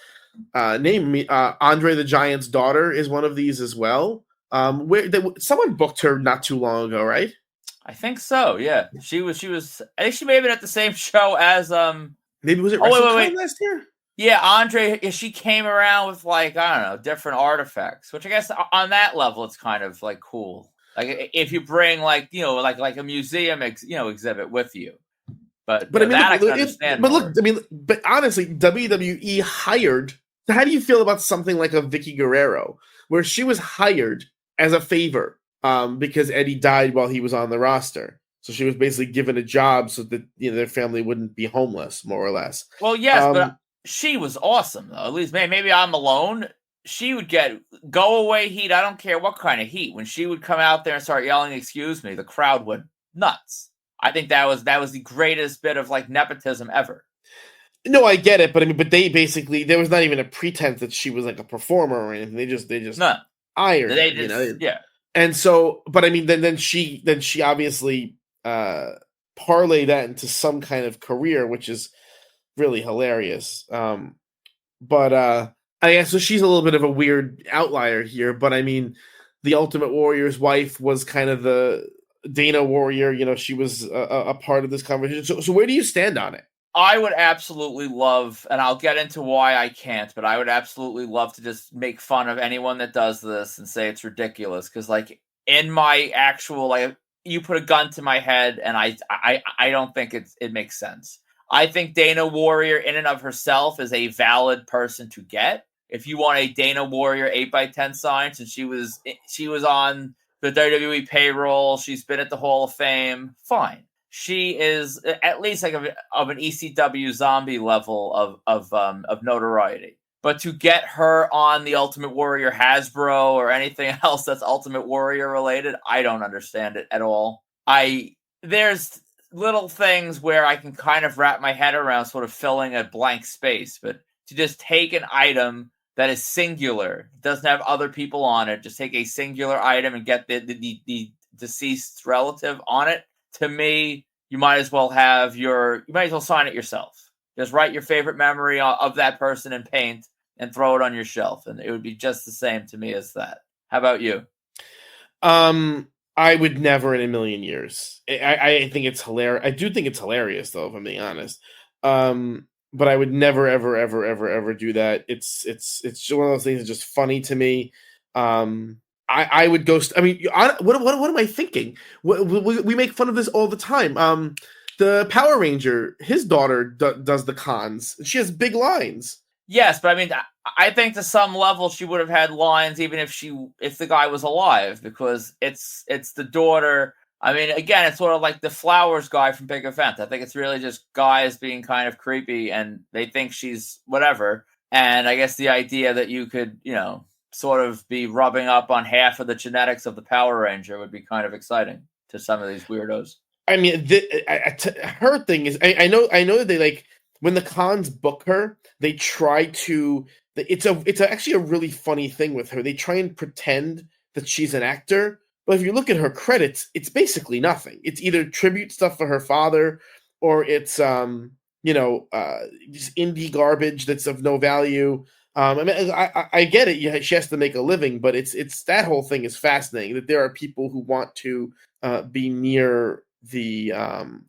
name. Andre the Giant's daughter is one of these as well. Someone booked her not too long ago, right? I think so. Yeah, she was. I think she may have been at the same show as Maybe was it Oh WrestleCon last year? Yeah, Andre. She came around with like I don't know different artifacts, which I guess on that level it's kind of like cool. Like if you bring like like a museum exhibit with you, but But I mean, that I can understand more. but honestly, WWE hired. So how do you feel about something like a Vicky Guerrero, where she was hired as a favor, because Eddie died while he was on the roster, so she was basically given a job so that their family wouldn't be homeless, more or less. Well, yes, but she was awesome though. At least maybe I'm alone. She would get go away heat. I don't care what kind of heat. When she would come out there and start yelling, "Excuse me," the crowd went nuts. I think that was the greatest bit of like nepotism ever. No, I get it, but I mean, but they basically there was not even a pretense that she was like a performer or anything. They just No, hired her, they just yeah. And so, but I mean, then she obviously parlayed that into some kind of career, which is really hilarious. But I guess so. She's a little bit of a weird outlier here, but I mean, the Ultimate Warrior's wife was kind of the Dana Warrior. She was a part of this conversation. So where do you stand on it? I would absolutely love, and I'll get into why I can't, but I would absolutely love to just make fun of anyone that does this and say it's ridiculous. Because, like, in my actual, like, you put a gun to my head, and I don't think it makes sense. I think Dana Warrior, in and of herself, is a valid person to get. If you want a Dana Warrior 8x10 sign, since she was on the WWE payroll, she's been at the Hall of Fame, fine. She is at least like of an ECW zombie level of notoriety. But to get her on the Ultimate Warrior Hasbro or anything else that's Ultimate Warrior related, I don't understand it at all. There's little things where I can kind of wrap my head around sort of filling a blank space, but to just take an item that is singular, doesn't have other people on it, just take a singular item and get the deceased relative on it. To me, you might as well sign it yourself. Just write your favorite memory of that person in paint and throw it on your shelf, and it would be just the same to me as that. How about you? I would never in a million years. I think it's hilarious. I do think it's hilarious, though, if I'm being honest. But I would never, ever, ever, ever, ever do that. It's just one of those things that's just funny to me. I would go. I mean, what am I thinking? We make fun of this all the time. The Power Ranger, his daughter does the cons. She has big lines. Yes, but I mean, I think to some level she would have had lines even if the guy was alive, because it's the daughter. I mean, again, it's sort of like the Flowers guy from Big Event. I think it's really just guys being kind of creepy and they think she's whatever. And I guess the idea that you could, sort of be rubbing up on half of the genetics of the Power Ranger would be kind of exciting to some of these weirdos. I mean, her thing is, I know that they like when the cons book her, they try to. It's actually a really funny thing with her. They try and pretend that she's an actor, but if you look at her credits, it's basically nothing. It's either tribute stuff for her father, or it's just indie garbage that's of no value. I mean, I get it. Yeah, she has to make a living, but it's that whole thing is fascinating. That there are people who want to be near the.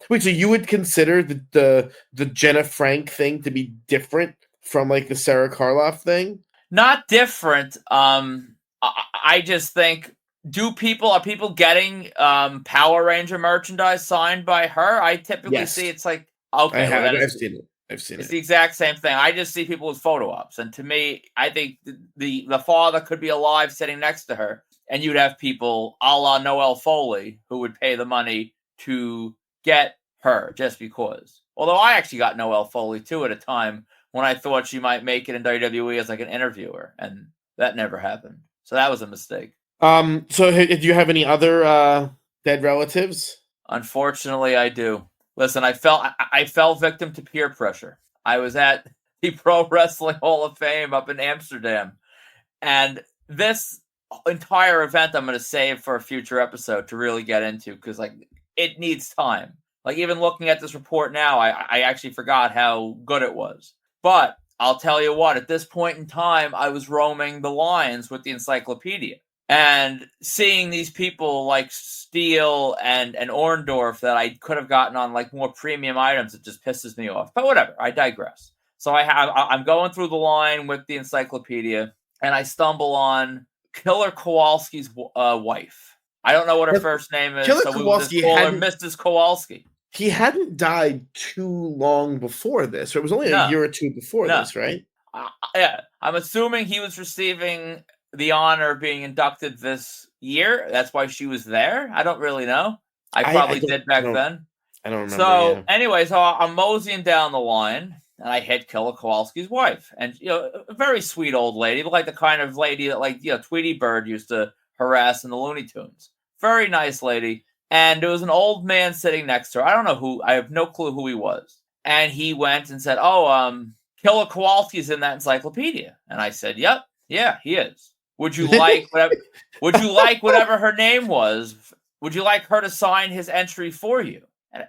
Wait, so you would consider the Jenna Frank thing to be different from like the Sarah Karloff thing? Not different. I just think, are people getting Power Ranger merchandise signed by her? I typically see it's like, okay, I've seen it. It's the exact same thing. I just see people with photo ops, and to me, I think the father could be alive sitting next to her, and you'd have people a la Noelle Foley who would pay the money to get her just because. Although I actually got Noelle Foley too at a time when I thought she might make it in WWE as like an interviewer, and that never happened. So that was a mistake. So do you have any other dead relatives? Unfortunately, I do. Listen, I fell victim to peer pressure. I was at the Pro Wrestling Hall of Fame up in Amsterdam, and this entire event I'm going to save for a future episode to really get into, because like it needs time. Like even looking at this report now, I actually forgot how good it was. But I'll tell you what, at this point in time, I was roaming the lines with the encyclopedia. And seeing these people like Steele and Orndorff that I could have gotten on like more premium items, it just pisses me off. But whatever, I digress. So I'm going through the line with the encyclopedia, and I stumble on Killer Kowalski's wife. I don't know what her first name is, Killer so we will just Kowalski call her Mrs. Kowalski. He hadn't died too long before this, or it was only a year or two before this, right? Yeah, I'm assuming he was receiving the honor of being inducted this year. That's why she was there. I don't really know. I probably did back then. I don't remember. So anyway, so I'm moseying down the line, and I hit Killer Kowalski's wife, and a very sweet old lady, like the kind of lady that Tweety Bird used to harass in the Looney Tunes. Very nice lady, and there was an old man sitting next to her. I don't know who. I have no clue who he was, and he went and said, "Oh, Killer Kowalski's in that encyclopedia," and I said, "Yep, yeah, he is. Would you like whatever? Would you like whatever her name was? Would you like her to sign his entry for you?" And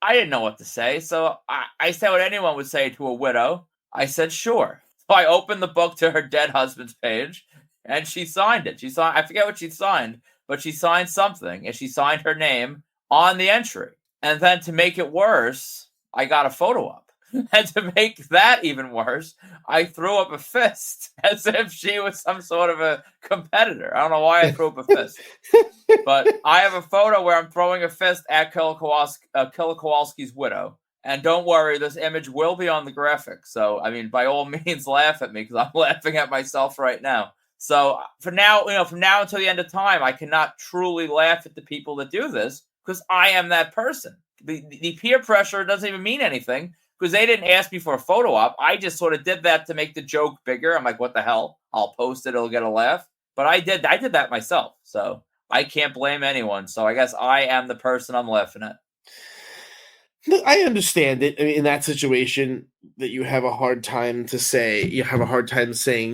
I didn't know what to say, so I said what anyone would say to a widow. I said, "Sure." So I opened the book to her dead husband's page, and she signed it. She signed. I forget what she signed, but she signed something, and she signed her name on the entry. And then to make it worse, I got a photo op. And to make that even worse, I threw up a fist as if she was some sort of a competitor. I don't know why I threw up a fist. But I have a photo where I'm throwing a fist at Killer Kowalski's widow. And don't worry, this image will be on the graphic. So, I mean, by all means, laugh at me because I'm laughing at myself right now. So, for now, from now until the end of time, I cannot truly laugh at the people that do this because I am that person. The peer pressure doesn't even mean anything because they didn't ask me for a photo op. I just sort of did that to make the joke bigger. I'm like, what the hell? I'll post it. It'll get a laugh. But I did that myself. So I can't blame anyone. So I guess I am the person I'm laughing at. I understand it. I mean, in that situation that you have a hard time saying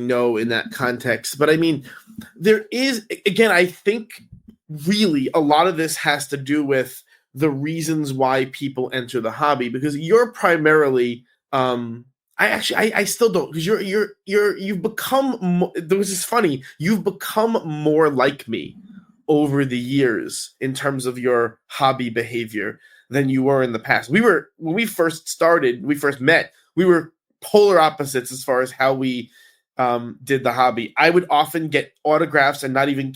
no in that context. But I mean, there is, again, I think really a lot of this has to do with the why people enter the hobby, because you're primarily, I still don't, because you've become, this is funny, you've become more like me over the years in terms of your hobby behavior than you were in the past. When we first met, we were polar opposites as far as how we did the hobby. I would often get autographs and not even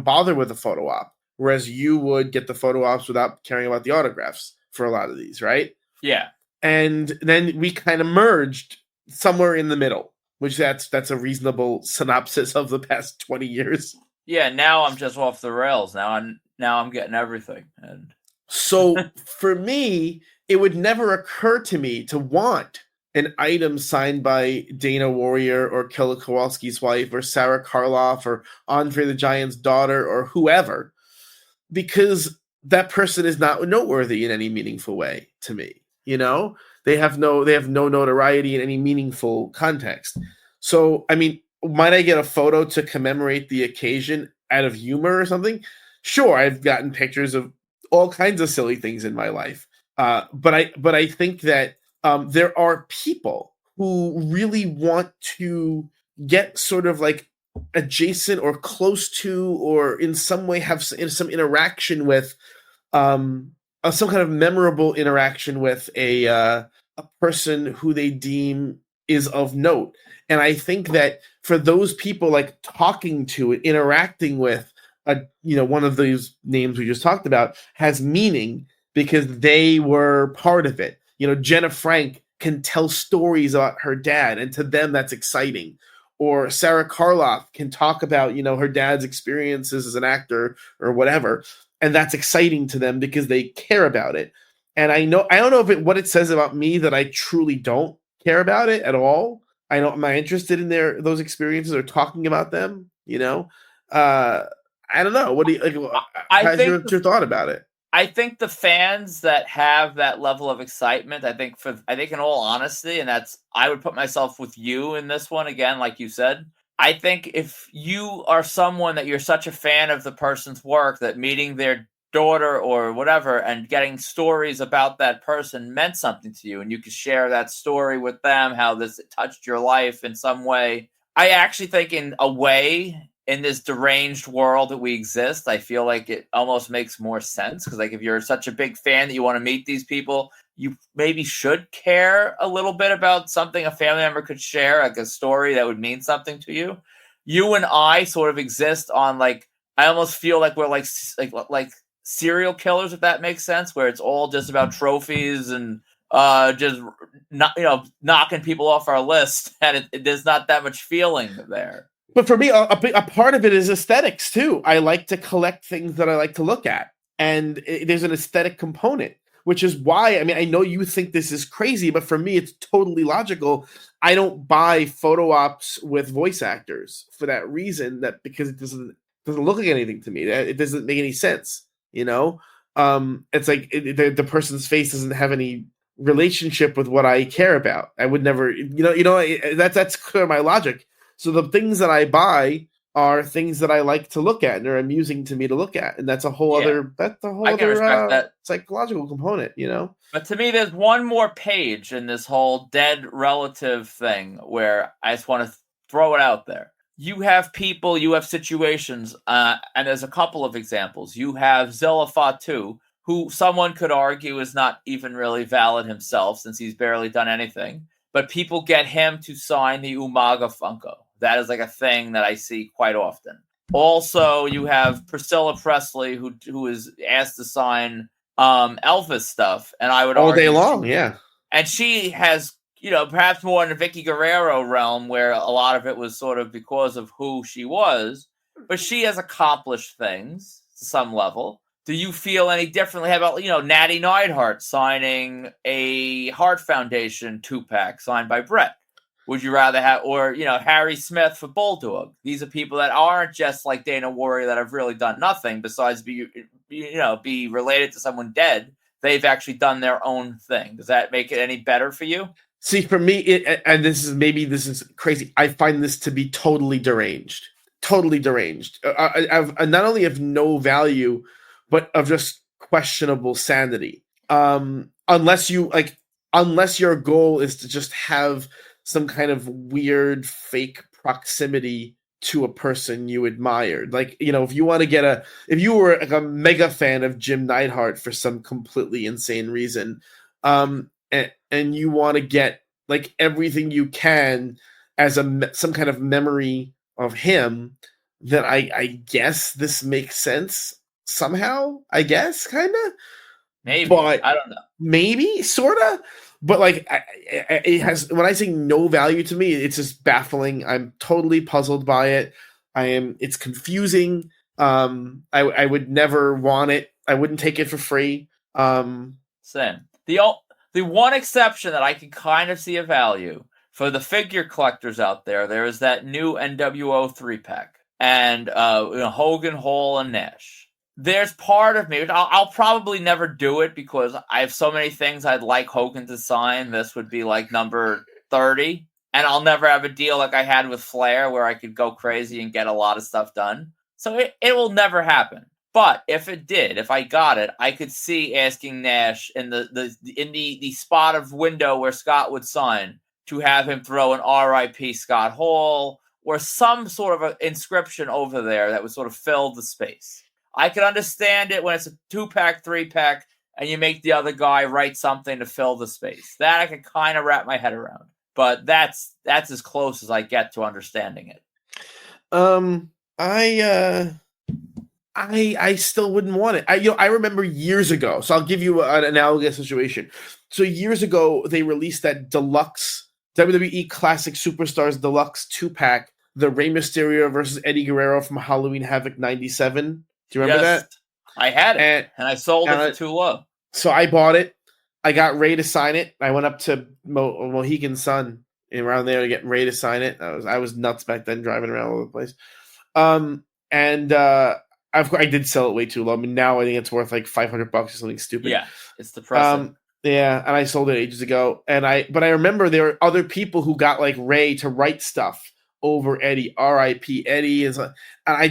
bother with a photo op, whereas you would get the photo ops without caring about the autographs for a lot of these, right? Yeah. And then we kind of merged somewhere in the middle, which that's a reasonable synopsis of the past 20 years. Yeah, now I'm just off the rails. Now I'm getting everything. And so for me, it would never occur to me to want an item signed by Dana Warrior or Killer Kowalski's wife or Sarah Karloff or Andre the Giant's daughter or whoever, because that person is not noteworthy in any meaningful way to me. They have no notoriety in any meaningful context. So, I mean, might I get a photo to commemorate the occasion out of humor or something? Sure, I've gotten pictures of all kinds of silly things in my life. But I think that there are people who really want to get sort of like adjacent or close to, or in some way have some interaction with, some kind of memorable interaction with a person who they deem is of note. And I think that for those people, like talking to it, interacting with one of those names we just talked about has meaning because they were part of it. Jenna Frank can tell stories about her dad, and to them that's exciting. Or Sarah Karloff can talk about, her dad's experiences as an actor or whatever, and that's exciting to them because they care about it. And I don't know what it says about me that I truly don't care about it at all. Am I interested in those experiences or talking about them? I don't know. What do you how's your thought about it? I think the fans that have that level of excitement, I think in all honesty, and I would put myself with you in this one again, like you said. I think if you are someone that you're such a fan of the person's work that meeting their daughter or whatever and getting stories about that person meant something to you, and you could share that story with them, how this touched your life in some way. I actually think in a way in this deranged world that we exist, I feel like it almost makes more sense because, like, if you're such a big fan that you want to meet these people, you maybe should care a little bit about something a family member could share, like a story that would mean something to you. You and I sort of exist on, like, I almost feel like we're like serial killers, if that makes sense, where it's all just about trophies and just not, knocking people off our list, and there's not that much feeling there. But for me, a part of it is aesthetics too. I like to collect things that I like to look at, and there's an aesthetic component, which is why, I mean, I know you think this is crazy, but for me, it's totally logical. I don't buy photo ops with voice actors for that reason, that because it doesn't look like anything to me. It doesn't make any sense, It's like the person's face doesn't have any relationship with what I care about. I would never, that's clear my logic. So the things that I buy are things that I like to look at and are amusing to me to look at, and that's a whole other respect that psychological component, But to me, there's one more page in this whole dead relative thing where I just want to throw it out there. You have people, you have situations, and there's a couple of examples. You have Zilla Fatu, who someone could argue is not even really valid himself since he's barely done anything. But people get him to sign the Umaga Funko. That is like a thing that I see quite often. Also, you have Priscilla Presley, who is asked to sign Elvis stuff, and I would all argue day long, yeah. And she has, perhaps more in the Vicky Guerrero realm, where a lot of it was sort of because of who she was, but she has accomplished things to some level. Do you feel any differently? How about, Natty Neidhart signing a Heart Foundation 2-pack signed by Brett? Would you rather have, or, Harry Smith for Bulldog? These are people that aren't just like Dana Warrior that have really done nothing besides be related to someone dead. They've actually done their own thing. Does that make it any better for you? See, for me, and this is crazy, I find this to be totally deranged. Totally deranged. Not only of no value, but of just questionable sanity. Unless your goal is to just have some kind of weird fake proximity to a person you admired. Like, if you were like a mega fan of Jim Neidhart for some completely insane reason, and you want to get like everything you can as some kind of memory of him, then I guess this makes sense somehow, I guess, kind of. Maybe. But I don't know. Maybe, sort of. But like, it has, when I say no value to me, it's just baffling. I'm totally puzzled by it. It's confusing. I would never want it. I wouldn't take it for free. Same. The one exception that I can kind of see a value for the figure collectors out there is that new NWO 3-pack and Hogan, Hall, and Nash. There's part of me, I'll probably never do it because I have so many things I'd like Hogan to sign. This would be like number 30. And I'll never have a deal like I had with Flair where I could go crazy and get a lot of stuff done. So it will never happen. But if it did, if I got it, I could see asking Nash in the spot of window where Scott would sign to have him throw an R.I.P. Scott Hall or some sort of an inscription over there that would sort of fill the space. I can understand it when it's a 2-pack, 3-pack, and you make the other guy write something to fill the space. That I can kind of wrap my head around. But that's as close as I get to understanding it. I still wouldn't want it. I remember years ago. So I'll give you an analogous situation. So years ago, they released that deluxe WWE Classic Superstars Deluxe 2-pack, the Rey Mysterio versus Eddie Guerrero from Halloween Havoc '97. Do you remember that? I had it, and I sold it for too low. So I bought it. I got Ray to sign it. I went up to Mohegan Sun around there to get Ray to sign it. I was nuts back then, driving around all over the place. I did sell it way too low. I mean, now I think it's worth like $500 or something stupid. Yeah, it's depressing. Yeah, and I sold it ages ago. But I remember there were other people who got like Ray to write stuff over Eddie, R.I.P. Eddie, and I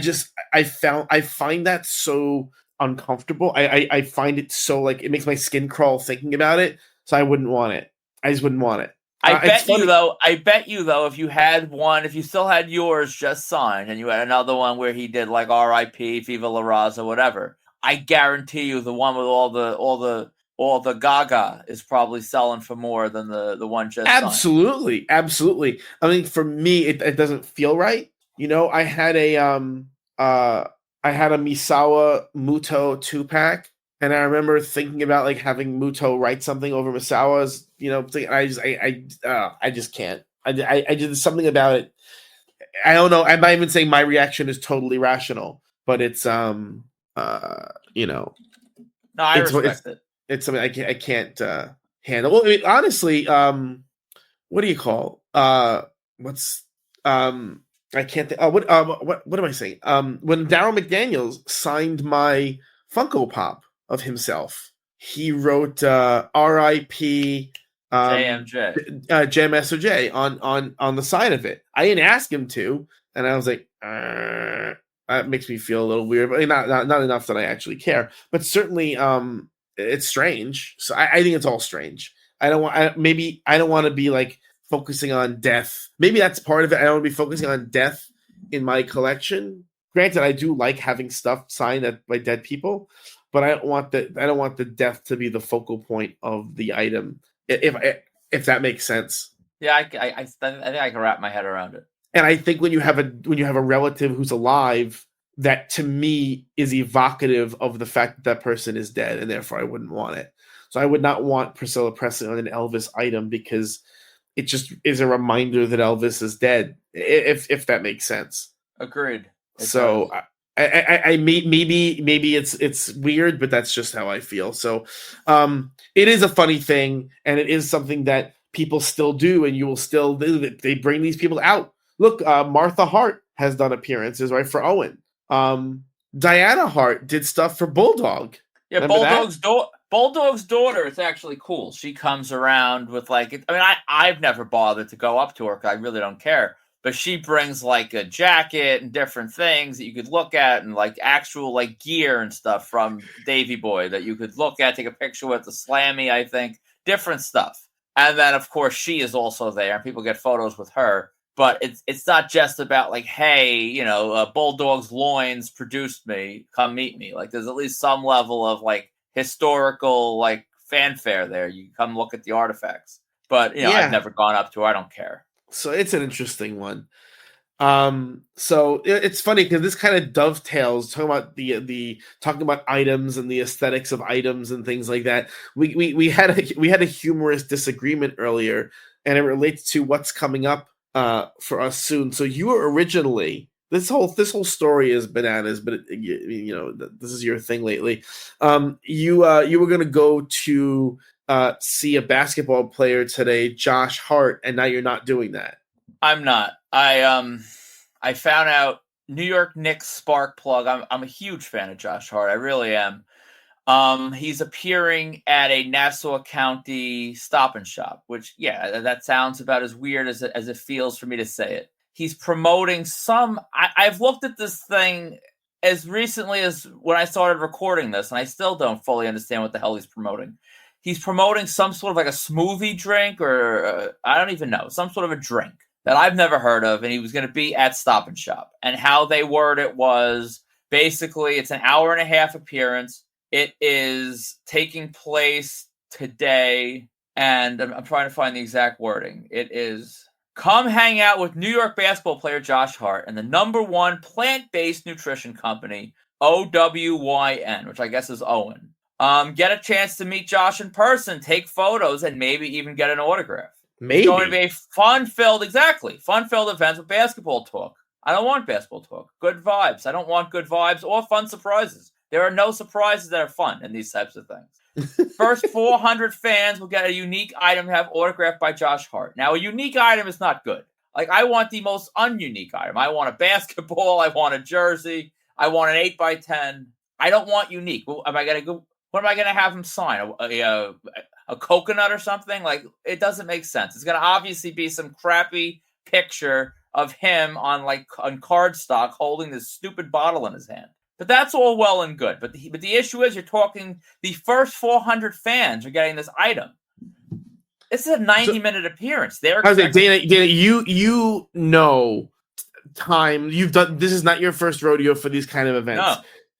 find that so uncomfortable. I find it so like it makes my skin crawl thinking about it. So I wouldn't want it. I just wouldn't want it. It's funny. I bet you though, if you had one, if you still had yours just signed, and you had another one where he did like R.I.P. Viva La Raza, whatever, I guarantee you the one with all the Gaga is probably selling for more than the one just signed. Absolutely. I mean, for me, it doesn't feel right. I had a Misawa Muto 2-pack, and I remember thinking about like having Muto write something over Misawa's. I just can't. I did something about it. I don't know. I'm not even saying my reaction is totally rational, but it's No, I respect it. It's something I can't handle. Well, I mean, honestly, what do you call what's I can't think. What am I saying? When Daryl McDaniels signed my Funko Pop of himself, he wrote R.I.P. JMJ. JMSOJ on the side of it. I didn't ask him to, and I was like, that makes me feel a little weird, but not enough that I actually care. But certainly, it's strange. So I think it's all strange. I don't want to be like focusing on death. Maybe that's part of it. I don't want to be focusing on death in my collection. Granted, I do like having stuff signed by dead people, but I don't want the death to be the focal point of the item. If that makes sense. Yeah, I think I can wrap my head around it. And I think when you have a relative who's alive, that to me is evocative of the fact that person is dead, and therefore I wouldn't want it. So I would not want Priscilla Presley on an Elvis item because it just is a reminder that Elvis is dead. If that makes sense. Agreed. So I maybe it's weird, but that's just how I feel. So it is a funny thing, and it is something that people still do, and you will still do. They bring these people out. Look, Martha Hart has done appearances, right, for Owen. Diana Hart did stuff for Bulldog. Yeah, Bulldog's daughter is actually cool. She comes around with I've never bothered to go up to her because I really don't care. But she brings like a jacket and different things that you could look at, and like actual like gear and stuff from Davy Boy that you could look at, take a picture with, the Slammy, I think, different stuff. And then of course she is also there, and people get photos with her. But it's not just about like, hey, Bulldog's loins produced me, come meet me. Like there's at least some level of like historical like fanfare there. You come look at the artifacts. But I've never gone up to her. I don't care. So it's an interesting one. So it's funny because this kind of dovetails talking about talking about items and the aesthetics of items and things like that. We had a humorous disagreement earlier, and it relates to what's coming up for us soon. So you were originally this whole story is bananas, but this is your thing lately. You were going to go to see a basketball player today, Josh Hart, and now you're not doing that. I'm not. I found out New York Knicks spark plug. I'm a huge fan of Josh Hart. I really am. He's appearing at a Nassau County Stop and Shop, which, yeah, that sounds about as weird as it feels for me to say it. He's promoting I've looked at this thing as recently as when I started recording this, and I still don't fully understand what the hell he's promoting. He's promoting some sort of like a smoothie drink, or I don't even know, some sort of a drink that I've never heard of, and he was going to be at Stop and Shop. And how they word it was basically it's an hour and a half appearance. It is taking place today, and I'm trying to find the exact wording. It is, come hang out with New York basketball player Josh Hart and the #1 plant-based nutrition company, OWYN, which I guess is Owen. Get a chance to meet Josh in person, take photos, and maybe even get an autograph. Maybe. It's going to be a fun-filled event with basketball talk. I don't want basketball talk. Good vibes. I don't want good vibes or fun surprises. There are no surprises that are fun in these types of things. First 400 fans will get a unique item to have autographed by Josh Hart. Now, a unique item is not good. Like, I want the most ununique item. I want a basketball. I want a jersey. I want an 8x10. I don't want unique. What am I going to have him sign? A coconut or something? Like, it doesn't make sense. It's going to obviously be some crappy picture of him on cardstock holding this stupid bottle in his hand. But that's all well and good. But the issue is, you're talking the first 400 fans are getting this item. This is a 90-minute appearance. They're I was like, expecting. Dana, you know time. You've done this is not your first rodeo for these kind of events. No,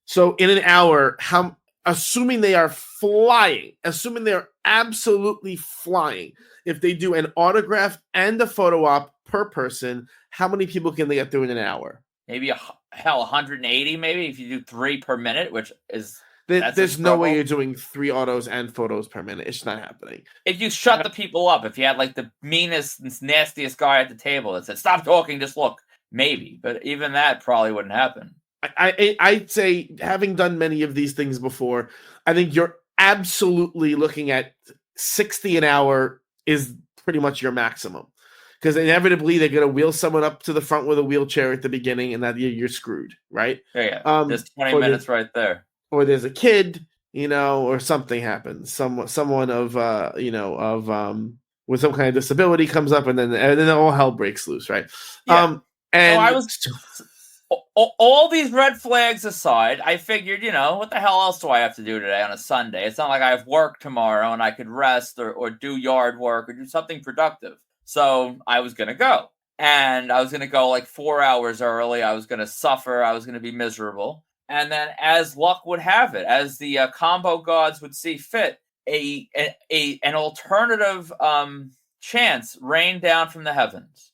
So in an hour, how assuming they are flying, assuming they're absolutely flying, if they do an autograph and a photo op per person, how many people can they get through in an hour? maybe 180, maybe if you do 3 per minute, which is that's a There's no way struggle. you're doing 3 autos and photos per minute. It's not happening. If you shut the people up, if you had like the meanest and nastiest guy at the table that said, "Stop talking, just look," maybe, but even that probably wouldn't happen. I'd say, having done many of these things before, I think you're absolutely looking at 60 an hour is pretty much your maximum, because inevitably they're going to wheel someone up to the front with a wheelchair at the beginning, and that you're screwed, right? Yeah, there's 20 minutes right there. Or there's a kid, or something happens. Someone of with some kind of disability comes up, and then all hell breaks loose, right? Yeah. And I was all these red flags aside, I figured, what the hell else do I have to do today on a Sunday? It's not like I have work tomorrow and I could rest or do yard work or do something productive. So I was going to go. And I was going to go like 4 hours early. I was going to suffer. I was going to be miserable. And then, as luck would have it, as the combo gods would see fit, an alternative chance rained down from the heavens.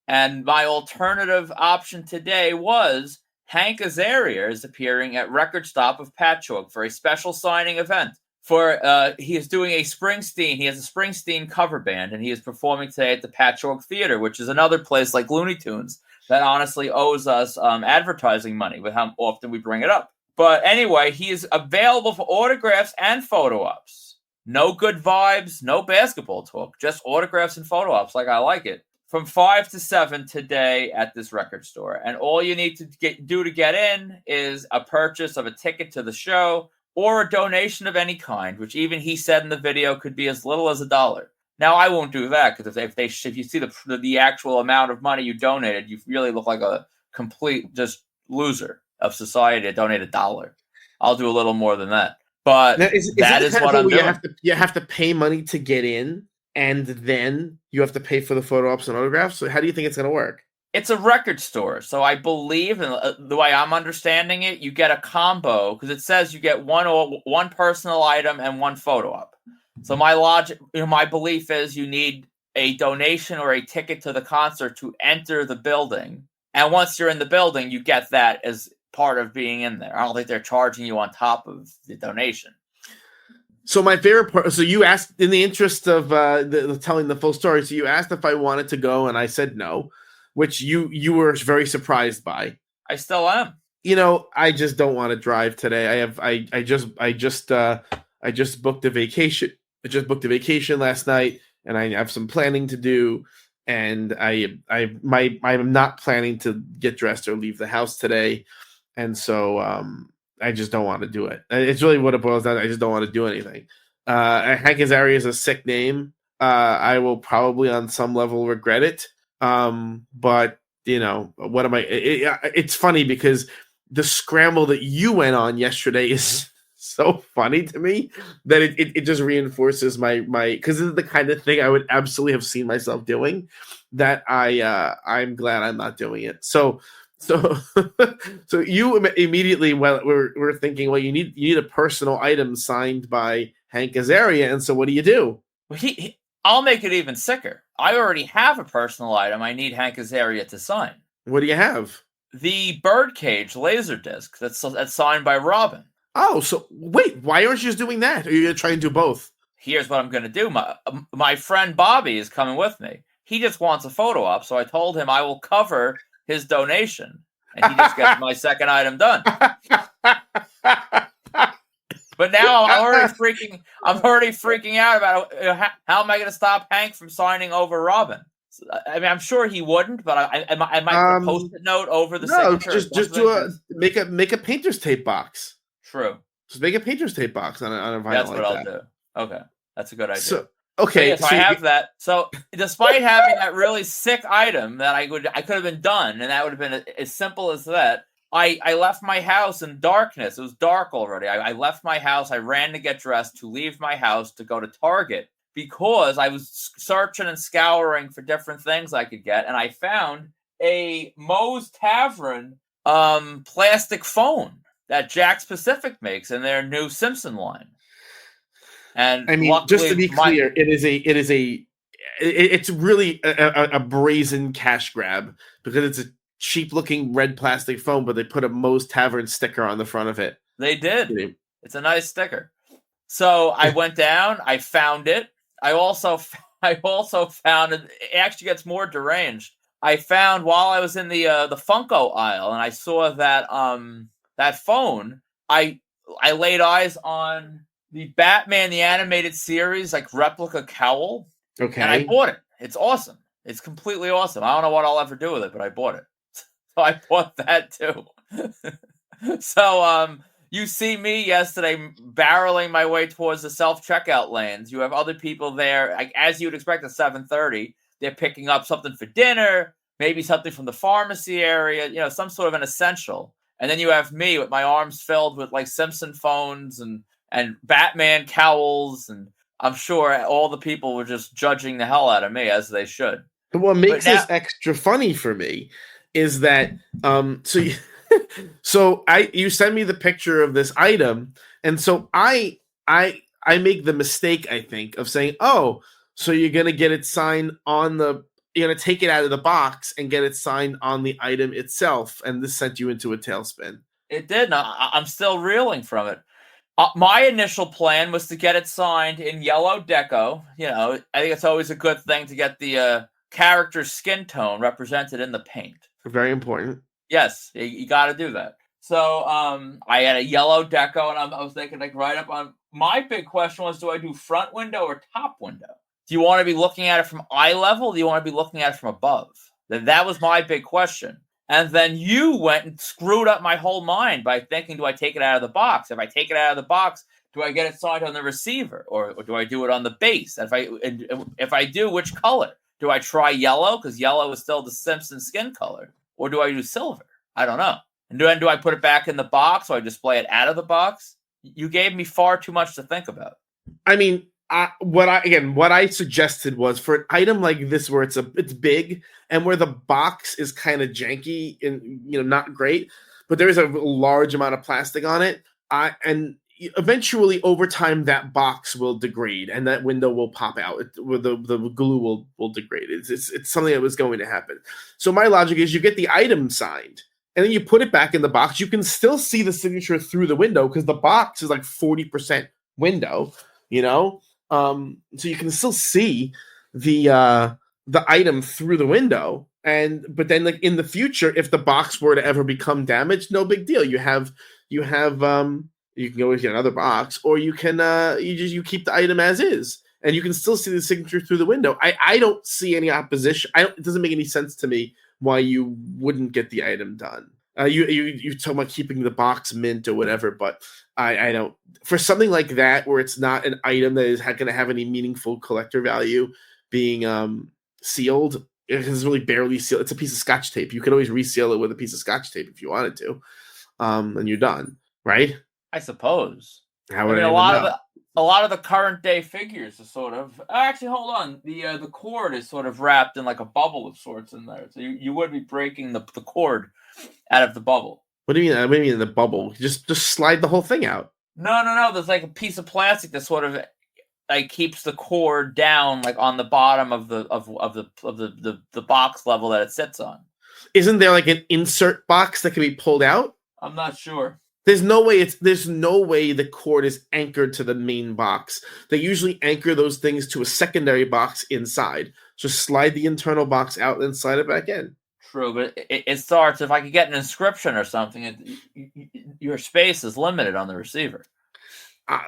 And my alternative option today was Hank Azaria is appearing at Record Stop of Patchogue for a special signing event. He is doing a Springsteen. He has a Springsteen cover band, and he is performing today at the Patchogue Theater, which is another place like Looney Tunes that honestly owes us advertising money with how often we bring it up. But anyway, he is available for autographs and photo ops. No good vibes, no basketball talk, just autographs and photo ops like I like it. From 5 to 7 today at this record store. And all you need to do to get in is a purchase of a ticket to the show or a donation of any kind, which even he said in the video could be as little as $1. Now, I won't do that, because if you see the actual amount of money you donated, you really look like a complete just loser of society to donate $1. I'll do a little more than that. But that is what I'm doing. You have to pay money to get in, and then you have to pay for the photo ops and autographs. So how do you think it's going to work? It's a record store. So I believe, and the way I'm understanding it, you get a combo, because it says you get one personal item and one photo op. So my belief is you need a donation or a ticket to the concert to enter the building. And once you're in the building, you get that as part of being in there. I don't think they're charging you on top of the donation. So my favorite part, so you asked, in the interest of telling the full story, so you asked if I wanted to go, and I said no, which you were very surprised by. I still am. I just don't want to drive today. I just booked a vacation. I just booked a vacation last night, and I have some planning to do, and I'm not planning to get dressed or leave the house today, and so I just don't want to do it. It's really what it boils down to. I just don't want to do anything. Hank Azaria is a sick name. I will probably on some level regret it. But what am I? It's funny because the scramble that you went on yesterday is so funny to me that it just reinforces my because this is the kind of thing I would absolutely have seen myself doing, that I'm glad I'm not doing it. So you immediately, we're thinking, well, you need a personal item signed by Hank Azaria, and so what do? Well, I'll make it even sicker. I already have a personal item I need Hank Azaria to sign. What do you have? The Birdcage Laserdisc that's signed by Robin. Oh, so wait, why aren't you just doing that? Or are you going to try and do both? Here's what I'm going to do. My friend Bobby is coming with me. He just wants a photo op, so I told him I will cover his donation, and he just gets my second item done. But now I'm already freaking out about how am I going to stop Hank from signing over Robin? I mean, I'm sure he wouldn't, but I might put a post-it note over the signature. Just do make a painter's tape box. True. Just make a painter's tape box on a vinyl. That's what I'll do. Okay, that's a good idea. So I have that. So despite having that really sick item that I could have been done, and that would have been as simple as that. I left my house in darkness. It was dark already. I left my house. I ran to get dressed to leave my house to go to Target because I was searching and scouring for different things I could get, and I found a Moe's Tavern plastic phone that Jack's Pacific makes in their new Simpson line. And I mean, luckily, just to be clear, it's really a brazen cash grab because it's a cheap looking red plastic phone, but they put a Moe's Tavern sticker on the front of it. They did. It's a nice sticker. So I went down, I found it. I also found it. It actually gets more deranged. I found while I was in the Funko aisle, and I saw that that phone. I laid eyes on the Batman the Animated Series like replica cowl. Okay. And I bought it. It's awesome. It's completely awesome. I don't know what I'll ever do with it, but I bought it. So I bought that too. So you see me yesterday barreling my way towards the self-checkout lanes. You have other people there, like, as you would expect at 7:30. They're picking up something for dinner, maybe something from the pharmacy area, some sort of an essential. And then you have me with my arms filled with like Simpson phones and Batman cowls, and I'm sure all the people were just judging the hell out of me, as they should. But what makes this extra funny for me is that you send me the picture of this item, and so I make the mistake, I think, of saying, oh, so you're gonna get it signed on you're gonna take it out of the box and get it signed on the item itself, and this sent you into a tailspin. It did. I'm still reeling from it. My initial plan was to get it signed in yellow deco. I think it's always a good thing to get the character's skin tone represented in the paint. Very important. Yes, you got to do that. So I had a yellow deco, and I was thinking, like, right up on. My big question was, do I do front window or top window? Do you want to be looking at it from eye level? Or do you want to be looking at it from above? That was my big question. And then you went and screwed up my whole mind by thinking, do I take it out of the box? If I take it out of the box, do I get it signed on the receiver? Or do I do it on the base? If I do, which color? Do I try yellow? Because yellow is still the Simpson skin color. Or do I do silver? I don't know. And do I put it back in the box, or I display it out of the box? You gave me far too much to think about. I mean, what I suggested was, for an item like this where it's big and where the box is kind of janky and not great, but there is a large amount of plastic on it, and eventually over time that box will degrade and that window will pop out. The glue will degrade. It's something that was going to happen. So my logic is, you get the item signed and then you put it back in the box. You can still see the signature through the window because the box is like 40% window, so you can still see the item through the window. But then, like, in the future, if the box were to ever become damaged, no big deal. You can always get another box, or you can you keep the item as is, and you can still see the signature through the window. I don't see any opposition. It doesn't make any sense to me why you wouldn't get the item done. You talk about keeping the box mint or whatever, but I don't. For something like that, where it's not an item that is going to have any meaningful collector value, being sealed, it's really barely sealed. It's a piece of Scotch tape. You could always reseal it with a piece of Scotch tape if you wanted to, and you're done, right? I suppose. How would a lot of the current day figures are sort of. Actually, hold on. The cord is sort of wrapped in like a bubble of sorts in there, so you would be breaking the cord out of the bubble. What do you mean? What do you mean the bubble? Just slide the whole thing out. No. There's like a piece of plastic that sort of like keeps the cord down, like on the bottom of the box level that it sits on. Isn't there like an insert box that can be pulled out? I'm not sure. There's no way the cord is anchored to the main box. They usually anchor those things to a secondary box inside. Just slide the internal box out and slide it back in. True, but it starts, if I could get an inscription or something, your space is limited on the receiver.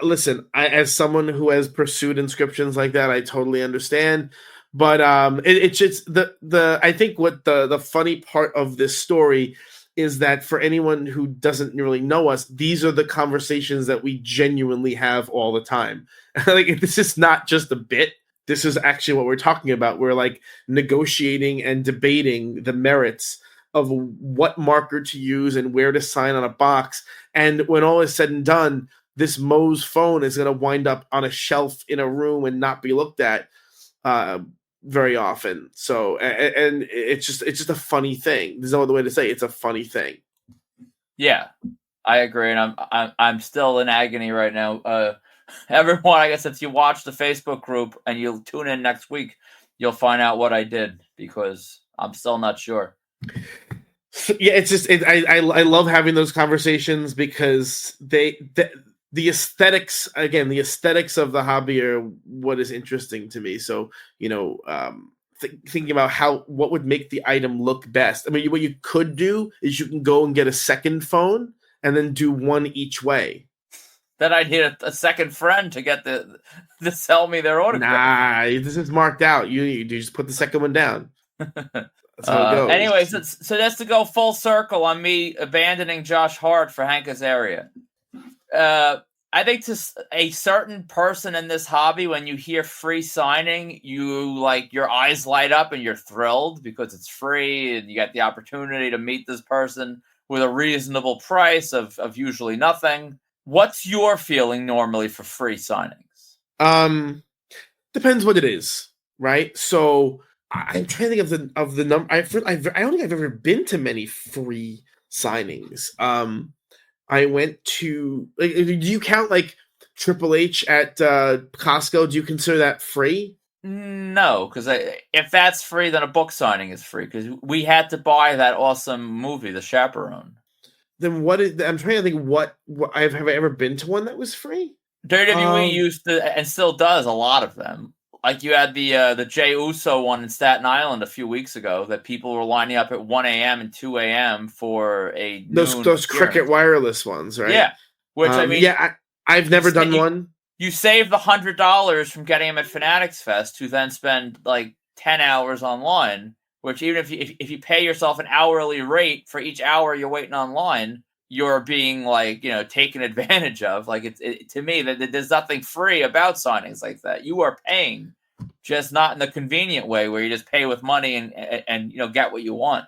Listen, as someone who has pursued inscriptions like that, I totally understand. But it's just I think what the funny part of this story is that, for anyone who doesn't really know us, these are the conversations that we genuinely have all the time. Like, this is not just a bit. This is actually what we're talking about. We're like negotiating and debating the merits of what marker to use and where to sign on a box. And when all is said and done, this Moe's phone is going to wind up on a shelf in a room and not be looked at very often. So, and it's just a funny thing. There's no other way to say it. It's a funny thing. Yeah, I agree, and I'm still in agony right now. Everyone, I guess if you watch the Facebook group and you'll tune in next week, you'll find out what I did, because I'm still not sure. Yeah, it's just I love having those conversations, because the aesthetics, again, the aesthetics of the hobby are what is interesting to me. So, thinking about what would make the item look best. I mean, what you could do is you can go and get a second phone and then do one each way. Then I need a second friend to get to sell me their autograph. Nah, this is marked out. You just put the second one down. That's how it goes. Anyway, so just to go full circle on me abandoning Josh Hart for Hank Azaria. I think to a certain person in this hobby, when you hear free signing, your eyes light up and you're thrilled because it's free and you get the opportunity to meet this person with a reasonable price of usually nothing. What's your feeling normally for free signings? Depends what it is, right? So I'm trying to think of the number. I don't think I've ever been to many free signings. I went to. Do you count like Triple H at Costco? Do you consider that free? No, because if that's free, then a book signing is free, because we had to buy that awesome movie, The Chaperone. Then I'm trying to think what have I ever been to one that was free? WWE used to, and still does, a lot of them. Like you had the Jey Uso one in Staten Island a few weeks ago that people were lining up at 1 a.m. and 2 a.m. for a those Cricket Wireless ones, right? Yeah, which I mean, I've never done one. You save the $100 from getting them at Fanatics Fest to then spend like 10 hours online. Which even if you pay yourself an hourly rate for each hour you're waiting online, you're being taken advantage of. Like to me, that there's nothing free about signings like that. You are paying, just not in the convenient way where you just pay with money and get what you want.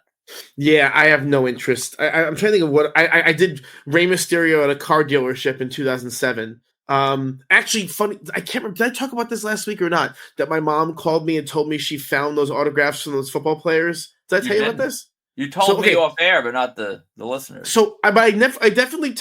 Yeah, I have no interest. I'm trying to think of what I did. Rey Mysterio at a car dealership in 2007. Actually, funny. I can't remember. Did I talk about this last week or not? That my mom called me and told me she found those autographs from those football players. Did I tell you about this? You told me off air, but not the listeners. So I definitely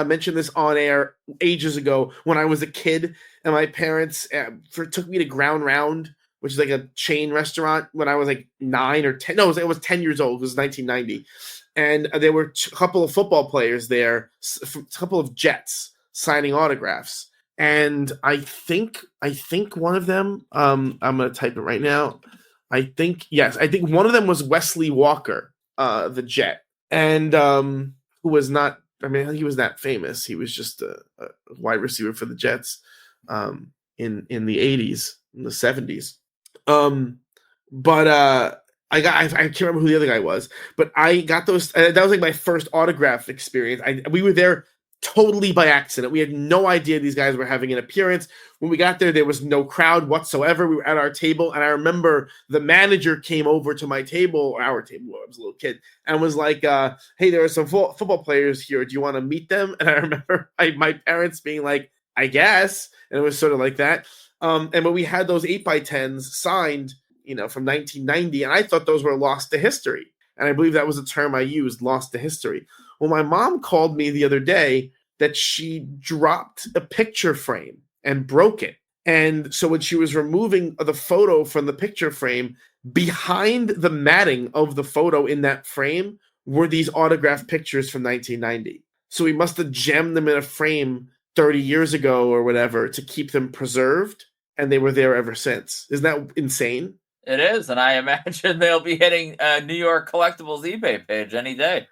mentioned this on air ages ago when I was a kid, and my parents took me to Ground Round, which is like a chain restaurant, when I was like 9 or 10. No, it was 10 years old. It was 1990, and there were a couple of football players there, a couple of Jets signing autographs. And I think one of them, I'm going to type it right now. I think one of them was Wesley Walker, the Jet, and who was not, I mean, he was not famous. He was just a wide receiver for the Jets in the 80s, in the 70s. But I can't remember who the other guy was, but I got those. That was like my first autograph experience. We were there totally by accident. We had no idea these guys were having an appearance. When we got there was no crowd whatsoever. We were at our table, and I remember the manager came over to my table, or our table, I was a little kid, and was like, hey, there are some football players here. Do you want to meet them? And I remember my parents being like, I guess. And it was sort of like that. And when we had those 8x10s signed, from 1990, and I thought those were lost to history. And I believe that was the term I used, lost to history. Well, my mom called me the other day that she dropped a picture frame and broke it. And so when she was removing the photo from the picture frame, behind the matting of the photo in that frame were these autographed pictures from 1990. So we must have jammed them in a frame 30 years ago or whatever to keep them preserved. And they were there ever since. Isn't that insane? It is. And I imagine they'll be hitting New York Collectibles eBay page any day.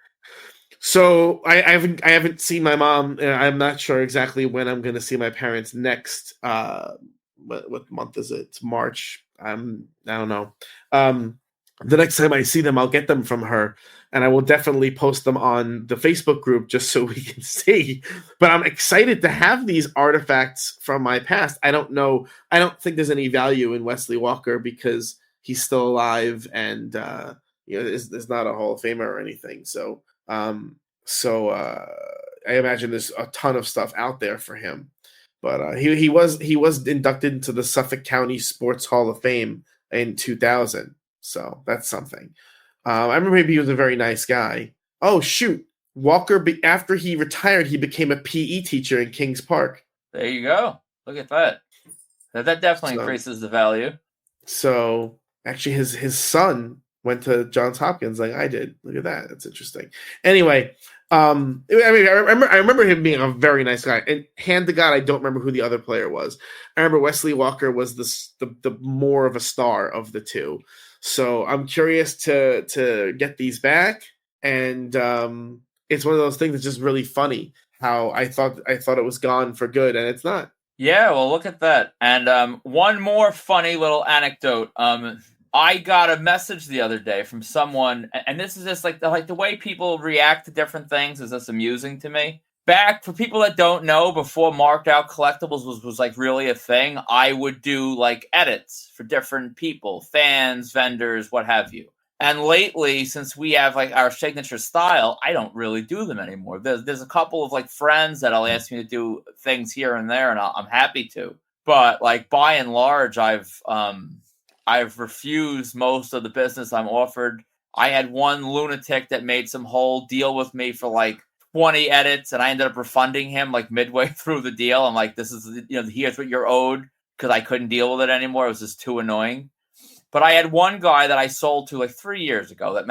So I haven't seen my mom. I'm not sure exactly when I'm going to see my parents next. What month is it? It's March. I don't know. The next time I see them, I'll get them from her, and I will definitely post them on the Facebook group just so we can see. But I'm excited to have these artifacts from my past. I don't know. I don't think there's any value in Wesley Walker because he's still alive, and is not a Hall of Famer or anything. So I imagine there's a ton of stuff out there for him. But he was inducted into the Suffolk County Sports Hall of Fame in 2000. So that's something. I remember he was a very nice guy. Oh shoot, Walker. After he retired, he became a PE teacher in Kings Park. There you go. Look at that. That definitely increases the value. So actually, his son went to Johns Hopkins like I did. Look at that. That's interesting. Anyway, I mean, I remember him being a very nice guy. And hand to God, I don't remember who the other player was. I remember Wesley Walker was the more of a star of the two. So I'm curious to get these back. And it's one of those things that's just really funny how I thought it was gone for good, and it's not. Yeah, well, look at that. And one more funny little anecdote. I got a message the other day from someone, and this is just like the way people react to different things is just amusing to me. Back, for people that don't know, before marked out collectibles was like really a thing, I would do like edits for different people, fans, vendors, what have you. And lately, since we have like our signature style, I don't really do them anymore. There's a couple of like friends that'll ask me to do things here and there, and I'm happy to. But like by and large, I've refused most of the business I'm offered. I had one lunatic that made some whole deal with me for like 20 edits, and I ended up refunding him like midway through the deal. I'm like, this is, here's what you're owed, because I couldn't deal with it anymore. It was just too annoying. But I had one guy that I sold to like 3 years ago that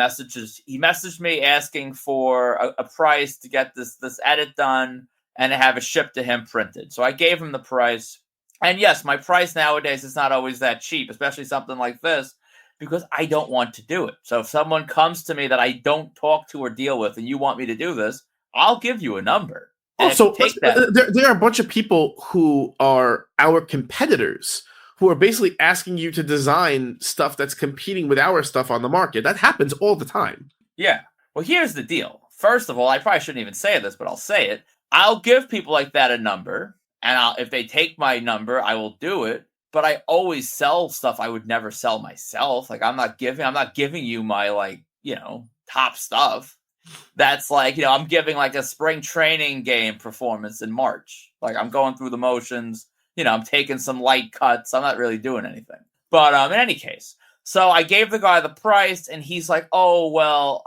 he messaged me asking for a price to get this edit done and to have it shipped to him printed. So I gave him the price. And yes, my price nowadays is not always that cheap, especially something like this, because I don't want to do it. So if someone comes to me that I don't talk to or deal with and you want me to do this, I'll give you a number. Also, there are a bunch of people who are our competitors who are basically asking you to design stuff that's competing with our stuff on the market. That happens all the time. Yeah. Well, here's the deal. First of all, I probably shouldn't even say this, but I'll say it. I'll give people like that a number, and if they take my number, I will do it. But I always sell stuff I would never sell myself. Like I'm not giving you my top stuff. That's like, I'm giving like a spring training game performance in March. Like I'm going through the motions. I'm taking some light cuts. I'm not really doing anything. But in any case, so I gave the guy the price, and he's like, oh, well,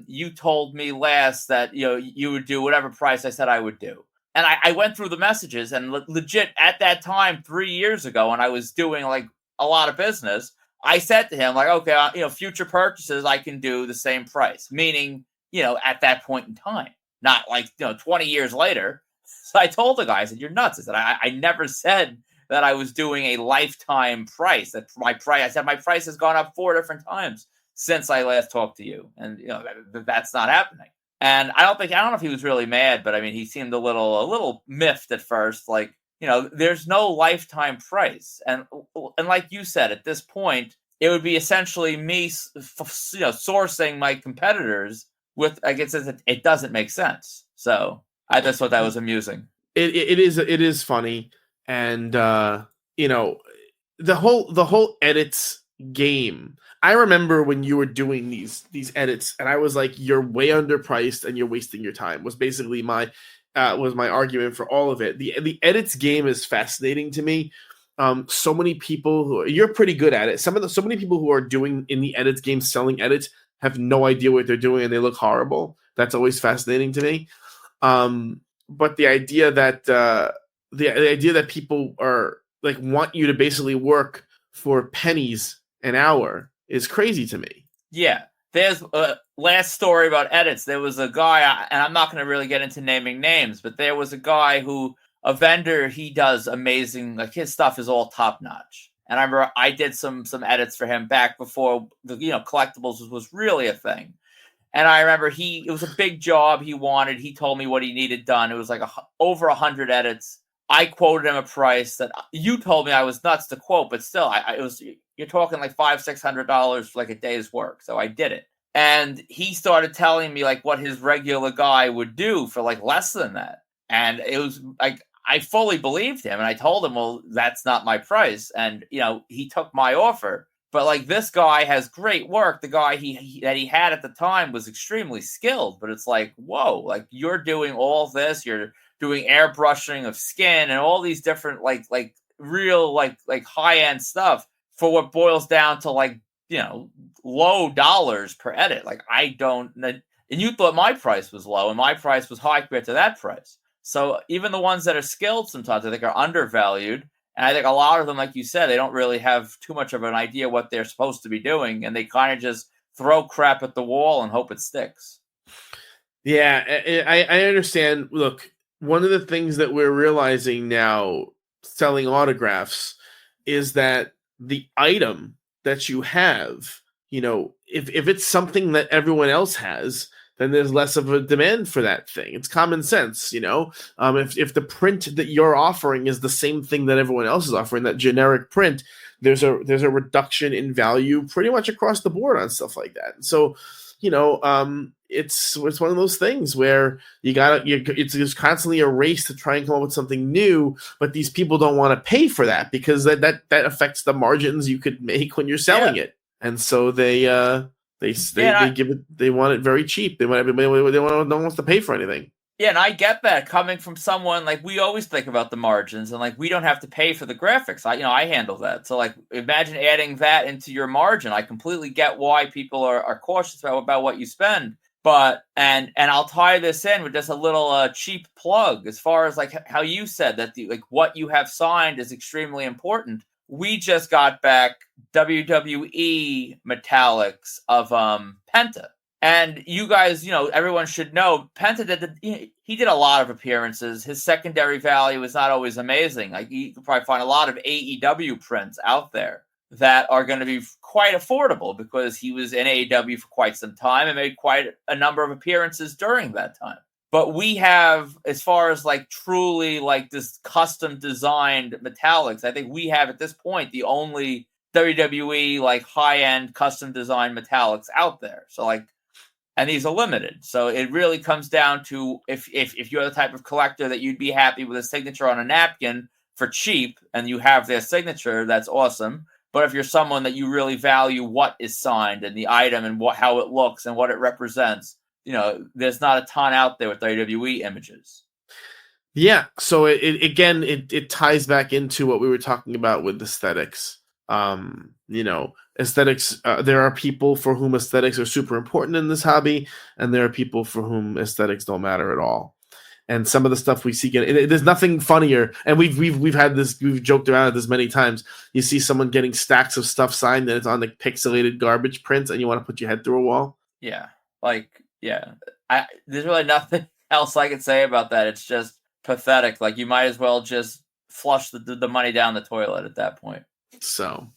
you told me last that, you would do whatever price I said I would do. And I went through the messages, and legit at that time, 3 years ago, when I was doing like a lot of business, I said to him like, okay, future purchases, I can do the same price, meaning, at that point in time, not like, 20 years later. So I told the guy, I said, you're nuts. I said, I never said that I was doing a lifetime price. That I said, my price has gone up 4 different times since I last talked to you. And, that's not happening. And I don't know if he was really mad, but I mean, he seemed a little miffed at first. Like, there's no lifetime price. And like you said, at this point, it would be essentially me, sourcing my competitors with, I guess it doesn't make sense. So I just thought that was amusing. It is funny, and the whole edits game. I remember when you were doing these edits, and I was like, "You're way underpriced, and you're wasting your time." Was basically my argument for all of it. The edits game is fascinating to me. So many people you're pretty good at it. So many people who are doing in the edits game, selling edits, have no idea what they're doing, and they look horrible. That's always fascinating to me. But the idea that the idea that people are like want you to basically work for pennies an hour is crazy to me. Yeah. There's a last story about edits. There was a guy, and I'm not going to really get into naming names, but there was a guy a vendor, he does amazing, like his stuff is all top notch. And I remember I did some edits for him back before the collectibles was really a thing. And I remember it was a big job he wanted. He told me what he needed done. It was like over 100 edits. I quoted him a price that you told me I was nuts to quote, but still, you're talking like $500-$600 for like a day's work. So I did it. And he started telling me like what his regular guy would do for like less than that. And it was like, I fully believed him. And I told him, well, that's not my price. And, he took my offer. But like this guy has great work. The guy that he had at the time was extremely skilled. But it's like, whoa, like you're doing all this. You're doing airbrushing of skin and all these different like real like high end stuff for what boils down to like, you know, low dollars per edit. Like I don't, and you thought my price was low and my price was high compared to that price. So even the ones that are skilled sometimes I think are undervalued. And I think a lot of them, like you said, they don't really have too much of an idea what they're supposed to be doing. And they kind of just throw crap at the wall and hope it sticks. Yeah, I understand. Look, one of the things that we're realizing now selling autographs is that the item that you have, you know, if it's something that everyone else has, then there's less of a demand for that thing. It's common sense, you know. If the print that you're offering is the same thing that everyone else is offering, that generic print, there's a reduction in value pretty much across the board on stuff like that. So, you know, it's one of those things where it's constantly a race to try and come up with something new, but these people don't want to pay for that because that affects the margins you could make when you're selling it, and so they give it. They want it very cheap. They want everybody. No one wants to pay for anything. Yeah, and I get that coming from someone like we always think about the margins and like we don't have to pay for the graphics. I handle that. So like imagine adding that into your margin. I completely get why people are cautious about what you spend. But and I'll tie this in with just a little cheap plug as far as like how you said that the like what you have signed is extremely important. We just got back WWE metallics of Penta. And you guys, you know, everyone should know Penta he did a lot of appearances. His secondary value is not always amazing. Like you can probably find a lot of AEW prints out there that are going to be quite affordable because he was in AEW for quite some time and made quite a number of appearances during that time. But we have, as far as like truly like this custom designed metallics, I think we have at this point the only WWE like high end custom designed metallics out there. So like, and these are limited. So it really comes down to if you're the type of collector that you'd be happy with a signature on a napkin for cheap and you have their signature, that's awesome. But if you're someone that you really value what is signed and the item and how it looks and what it represents, you know, there's not a ton out there with WWE images. Yeah. So it ties back into what we were talking about with aesthetics. You know, aesthetics, there are people for whom aesthetics are super important in this hobby, and there are people for whom aesthetics don't matter at all. And some of the stuff we see, there's nothing funnier. And we've had this, we've joked around at this many times. You see someone getting stacks of stuff signed, and it's on the pixelated garbage prints, and you want to put your head through a wall. Yeah, there's really nothing else I could say about that. It's just pathetic. Like you might as well just flush the money down the toilet at that point. So,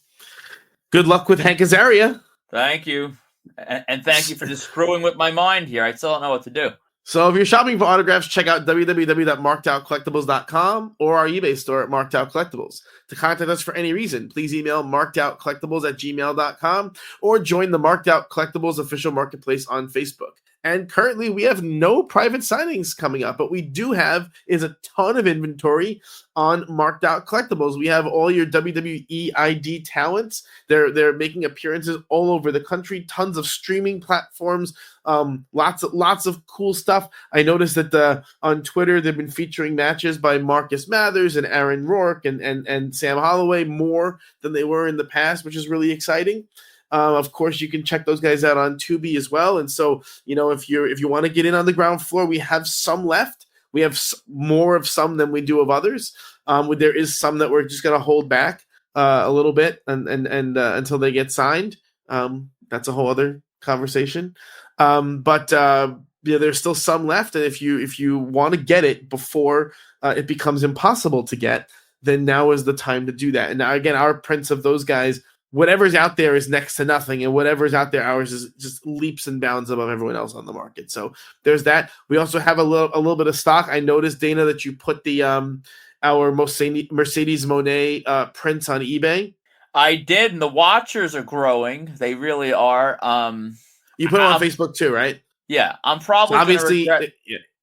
good luck with Hank Azaria. Thank you, and thank you for just screwing with my mind here. I still don't know what to do. So if you're shopping for autographs, check out www.markedoutcollectibles.com or our eBay store at Marked Out Collectibles. To contact us for any reason, please email markedoutcollectibles@gmail.com or join the Marked Out Collectibles official marketplace on Facebook. And currently, we have no private signings coming up, but we do have is a ton of inventory on Marked Out Collectibles. We have all your WWE ID talents. They're making appearances all over the country. Tons of streaming platforms. Lots of cool stuff. I noticed that on Twitter they've been featuring matches by Marcus Mathers and Aaron Rourke and Sam Holloway more than they were in the past, which is really exciting. Of course, you can check those guys out on Tubi as well. And so, you know, if you want to get in on the ground floor, we have some left. We have more of some than we do of others. There is some that we're just going to hold back a little bit and until they get signed. That's a whole other conversation. But there's still some left. And if you want to get it before it becomes impossible to get, then now is the time to do that. And now, again, our prints of those guys, whatever's out there is next to nothing, and whatever's out there, ours is just leaps and bounds above everyone else on the market. So there's that. We also have a little bit of stock. I noticed, Dana, that you put the our Mercedes Moné prints on eBay. I did, and the watchers are growing. They really are. You put it on Facebook too, right? Yeah, I'm probably so obviously.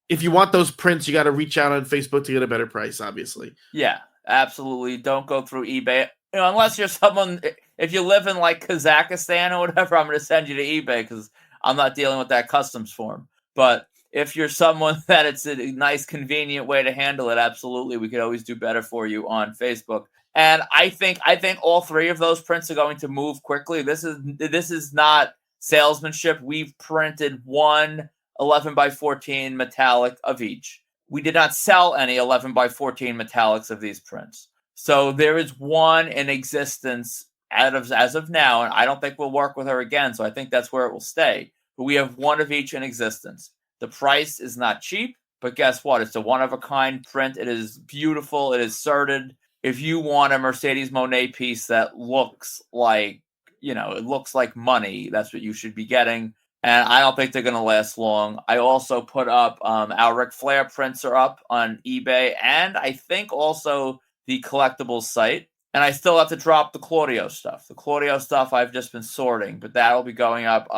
If you want those prints, you got to reach out on Facebook to get a better price. Obviously. Yeah, absolutely. Don't go through eBay. You know, unless you're someone, if you live in like Kazakhstan or whatever, I'm going to send you to eBay because I'm not dealing with that customs form. But if you're someone that it's a nice, convenient way to handle it, absolutely, we could always do better for you on Facebook. And I think all three of those prints are going to move quickly. This is not salesmanship. We've printed one 11 by 14 metallic of each. We did not sell any 11 by 14 metallics of these prints. So there is one in existence as of now, and I don't think we'll work with her again, so I think that's where it will stay. But we have one of each in existence. The price is not cheap, but guess what? It's a one-of-a-kind print. It is beautiful. It is serted. If you want a Mercedes Monet piece that looks like, it looks like money, that's what you should be getting. And I don't think they're going to last long. I also put up our Ric Flair prints are up on eBay, and I think also the collectibles site. And I still have to drop the Claudio stuff. The Claudio stuff I've just been sorting, but that'll be going up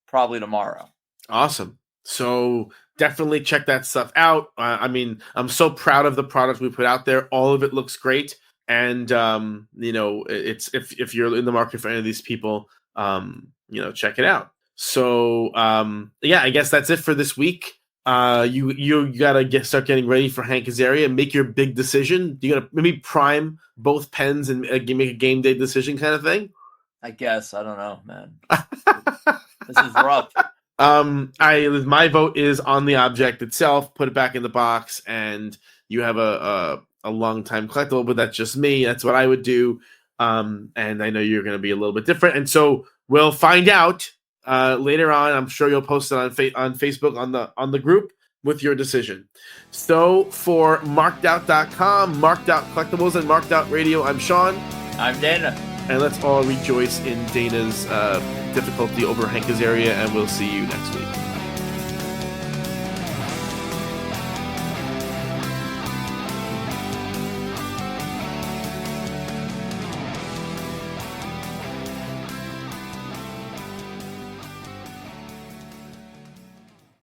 probably tomorrow. Awesome. So definitely check that stuff out. I'm so proud of the product we put out there. All of it looks great. And, it's if you're in the market for any of these people, check it out. So, I guess that's it for this week. You gotta start getting ready for Hank Azaria and make your big decision. You gotta maybe prime both pens and make a game day decision kind of thing. I guess. I don't know, man. This is rough. My vote is on the object itself. Put it back in the box, and you have a long time collectible. But that's just me. That's what I would do. And I know you're going to be a little bit different, and so we'll find out later on. I'm sure you'll post it on Facebook on the group with your decision. So for markedout.com, Marked Out Collectibles, and Marked Out Radio, I'm Sean. I'm Dana. And let's all rejoice in Dana's difficulty over Hank Azaria, and we'll see you next week.